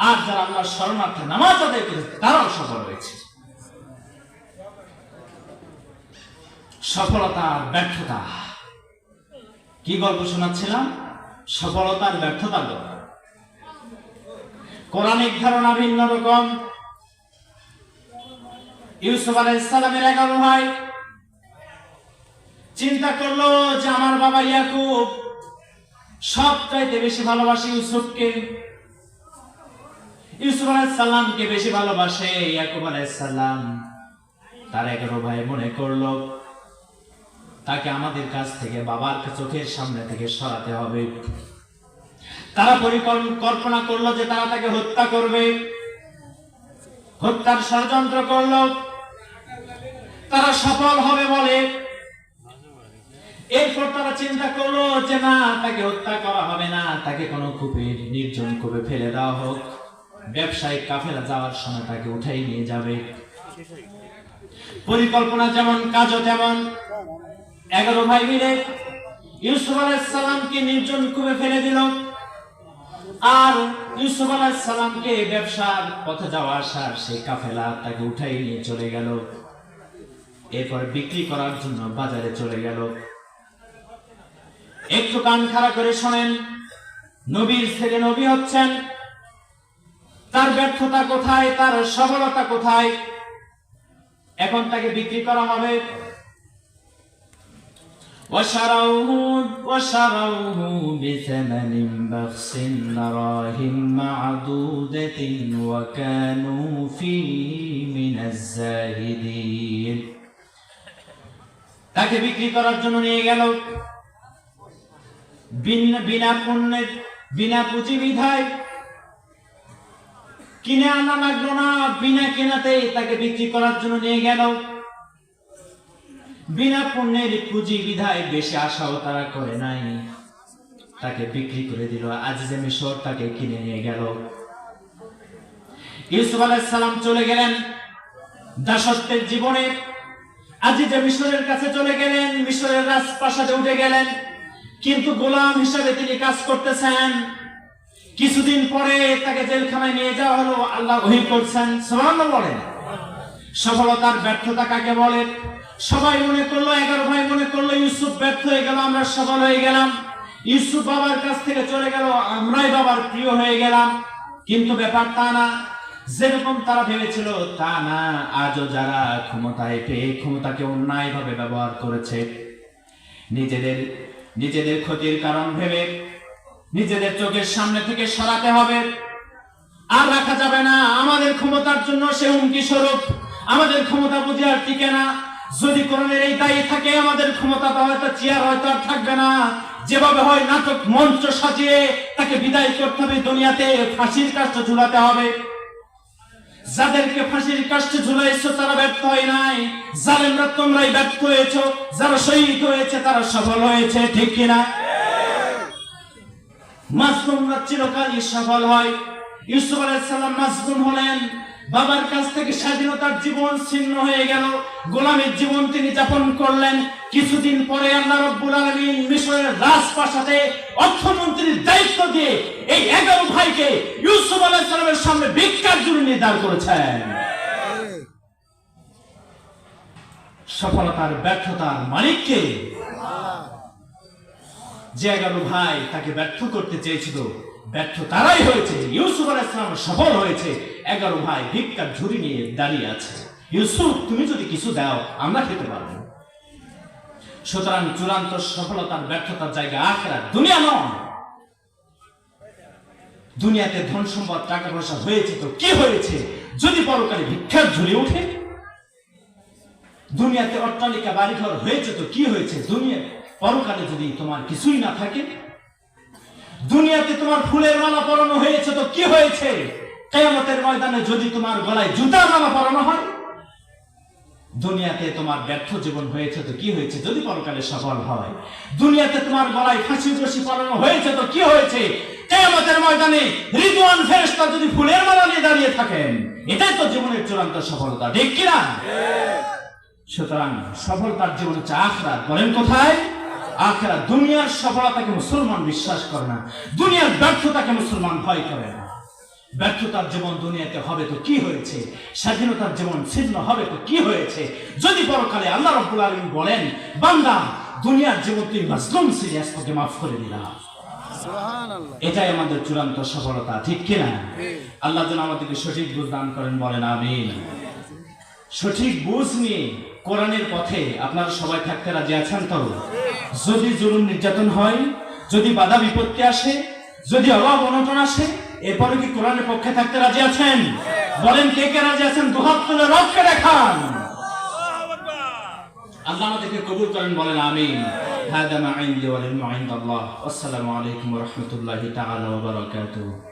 আর যারা আল্লাহর শরণার্থে নামাজ আদায় করেছে তারাও সফল হয়েছে। সফলতার ব্যর্থতা, কি গল্প শোনাচ্ছিলাম? সফলতার ব্যর্থতার গল্প। কোরআনিক ধারণা ভিন্ন রকম। ইউসুফ আলাইহিস সালামের 11 ভাই চিন্তা করলো যে আমার বাবা ইয়াকুব সবচাইতে বেশি ভালোবাসে ইউসুফকে, ইউসুফ আলাইহিস সালামকে বেশি ভালোবাসে। ইয়াকুব আলাইহিস সালাম তার 11 ভাই মনে করলো তাকে আমাদের কাছ থেকে, বাবার চোখের সামনে থেকে সরাতে হবে। তারা পরিকল্পনা করলো যে তারা তাকে হত্যা করবে, হত্যার ষড়যন্ত্র করলো। তারা সফল হবে বলে এরপর তারা চিন্তা করলো যে না, তাকে হত্যা করা হবে না, তাকে কোনো কূপে, নির্জন কূপে ফেলে দেওয়া হোক, ব্যবসায়িক কাফেলা যাওয়ার সময় তাকে উঠাই নিয়ে যাবে। পরিকল্পনা যেমন, কাজও তেমন। 11 ভাই মিলে ইউসুফ আলাইহিস সালামকে নির্জন কূপে ফেলে দিল, আর ইউসুফ আলাইহিস সালামকে ব্যবসার পথে যাওয়া আসার সেই কাফেলা তাকে উঠাই নিয়ে চলে গেল। এরপর বিক্রি করার জন্য বাজারে চলে গেল। একটু কান খাড়া করে শোনেন, নবীর ছেলে নবী হচ্ছেন, তার ব্যর্থতা কোথায়, তার সফলতা কোথায়? এখন তাকে বিক্রি করা হবে। وشروه بثمن بخس دراهم معدودة وكانوا فيه من الزاهدين। তাকে বিক্রি করার জন্য নিয়ে গেল। বিনা পণ্যের, বিনা পুঁজি বিধায় কিনে আনা লাগলো না, বিনা কেনাতেই তাকে বিক্রি করার জন্য নিয়ে গেল। বিনা পণ্যের পুঁজি বিধায় বেশি আশাও তারা করে নাই, তাকে বিক্রি করে দিল। আজিজে মিশর তাকে কিনে নিয়ে গেল। ইউসুফ আলাইহিস সালাম চলে গেলেন দাসত্বের জীবনে, আজিজে মিশরের কাছে চলে গেলেন, মিশরের রাজপ্রাসাদে উঠে গেলেন, কিন্তু গোলাম হিসাবে তিনি কাজ করতেছেন। কিছুদিন পরে তাকে জেলখানায় নিয়ে যাওয়া হলো। আল্লাহ ওহী করছেন, সুবহানাল্লাহ বলেন। সফলতার ব্যর্থতা কাকে বলে? সবাই মনে করলো, 11 ভাই মনে করলো ইউসুফ ব্যর্থ হয়ে গেল, আমরা সফল হয়ে গেলাম। ইউসুফ বাবার কাছ থেকে চলে গেল, আমরাই বাবার প্রিয় হয়ে গেলাম। কিন্তু ব্যাপার তা না, যেরকম তারা ভেবেছিল তা না। আজও যারা ক্ষমতায় পেয়ে ক্ষমতাকে অন্যায়ভাবে ব্যবহার করেছে, নিজেদের ক্ষতির কারণ ভেবে নিজেদের চোখের সামনে থেকে সরাতে হবে, আর রাখা যাবে না। আমাদের ক্ষমতার জন্য সে হুমকি স্বরূপ, আমাদের ক্ষমতা বুঝে আর টিকে না। যদি কোরআনের এই দায়ী থাকে, আমাদের ক্ষমতা হয়তো চেয়ার হয়তো আর থাকবে না। যেভাবে হয় নাটক মঞ্চ সাজিয়ে তাকে বিদায় করতে হবে, দুনিয়াতে ফাঁসির কাষ্ঠে ঝুলাতে হবে। যাদেরকে ফাঁসির কাষ্ঠে ঝুলাইছো তারা ব্যর্থ হয় নাই, জালেমরা তোমরাই ব্যর্থ হয়েছো। যারা শহীদ হয়েছে তারা সফল হয়েছে, ঠিক কিনা? মাজলুমরা চিরকালই সফল হয়। ইউসুফ আলাইহিস সালাম মাজলুম হলেন, বাবার কাছ থেকে স্বাধীনতার জীবন ছিন্ন হয়ে গেল, গোলামীর জীবন তিনি যাপন করলেন। কিছুদিন পরে আল্লাহ রাব্বুল আলামিন মিশরের রাজপ্রাসাদে অর্থমন্ত্রীর দায়িত্ব দিয়ে এই 11 ভাইকে ইউসুফ আলাইহিস সালামের সামনে ভিক্ষার জন্য নির্ধারণ করেছেন। সফলতার ব্যর্থতার মালিক কে? যে 11 ভাই তাকে ব্যর্থ করতে চেয়েছিল, ব্যর্থ তারাই হয়েছে। ইউসুফ আলাইহিস সালাম সফল হয়েছে। 11 ভাই ভিক্ষার ঝুড়ি নিয়ে দাঁড়িয়ে আছে। ইউসুফ, তুমি যদি কিছু দাও আমরা খেতে পারবো। সুতরাং চূড়ান্ত সফলতার ব্যর্থতার জায়গা আখিরাত, দুনিয়া নয়। দুনিয়াতে ধন সম্পদ টাকা পয়সা হয়েছে তো কি হয়েছে, যদি পরকালে ভিক্ষার ঝুড়ি ওঠে? দুনিয়াতে অট্টালিকা বাড়িঘর হয়েছে তো কি হয়েছে, দুনিয়া পরকালে যদি তোমার কিছুই না থাকে? দুনিয়াতে তোমার ফুলের মালা পরানো হয়েছে তো কি হয়েছে, কিয়ামতের ময়দানে যদি তোমার গলায় জুতার মালা পরানো হয়? দুনিয়াতে তোমার ব্যর্থ জীবন হয়েছে তো কি হয়েছে, যদি পরকালে সফল হয়? দুনিয়াতে তোমার গলায় ফাঁসির রশি পরানো হয়েছে তো কি হয়েছে, কিয়ামতের ময়দানে রিদওয়ান ফেরেশতা যদি ফুলের মালা নিয়ে দাঁড়িয়ে থাকেন? এটাই তো জীবনের চূড়ান্ত সফলতা, ঠিক কিনা? সুতরাং সফলতার জীবন হচ্ছে আখিরাত। বলেন কোথায়? আখিরাত। দুনিয়ার সফলতাকে মুসলমান বিশ্বাস করে না, দুনিয়ার ব্যর্থতাকে মুসলমান ভয় করে না। ব্যর্থতার জীবন দুনিয়াতে হবে তো কি হয়েছে, স্বাধীনতার জীবন ছিন্ন হবে তো কি হয়েছে, যদি পরকালে আল্লাহ রাব্বুল আলামিন বলেন, বান্দা দুনিয়ার জীবন তুই মাজলুম ছিলি, আজ তোকে মাফ করে দিলাম। সুবহানাল্লাহ। এটাই আমাদের চূড়ান্ত সফলতা, ঠিক কিনা? আল্লাহ যেন আমাদেরকে সঠিক বুঝ দান করেন, বলেন আমিন। সঠিক বুঝ নিয়ে কোরআনের পথে আপনারা সবাই থাকতে রাজি আছেন তো? যদি জুলুম নির্যাতন হয়, যদি বাধা বিপত্তি আসে, যদি অভাব অনটন আসে, এরপরে কি কোরআনের পক্ষে থাকতে রাজি আছেন? বলেন কে কে রাজি আছেন? দুহাত তুলে রবকে দেখান। আল্লাহ আমাদেরকে কবুল করেন, বলেন আমিন। হাদা মা ইনদি ওয়া লিল মুইনদাল্লাহ। আসসালামু আলাইকুম ওয়া রাহমাতুল্লাহি তাআলা ওয়া বারাকাতুহু।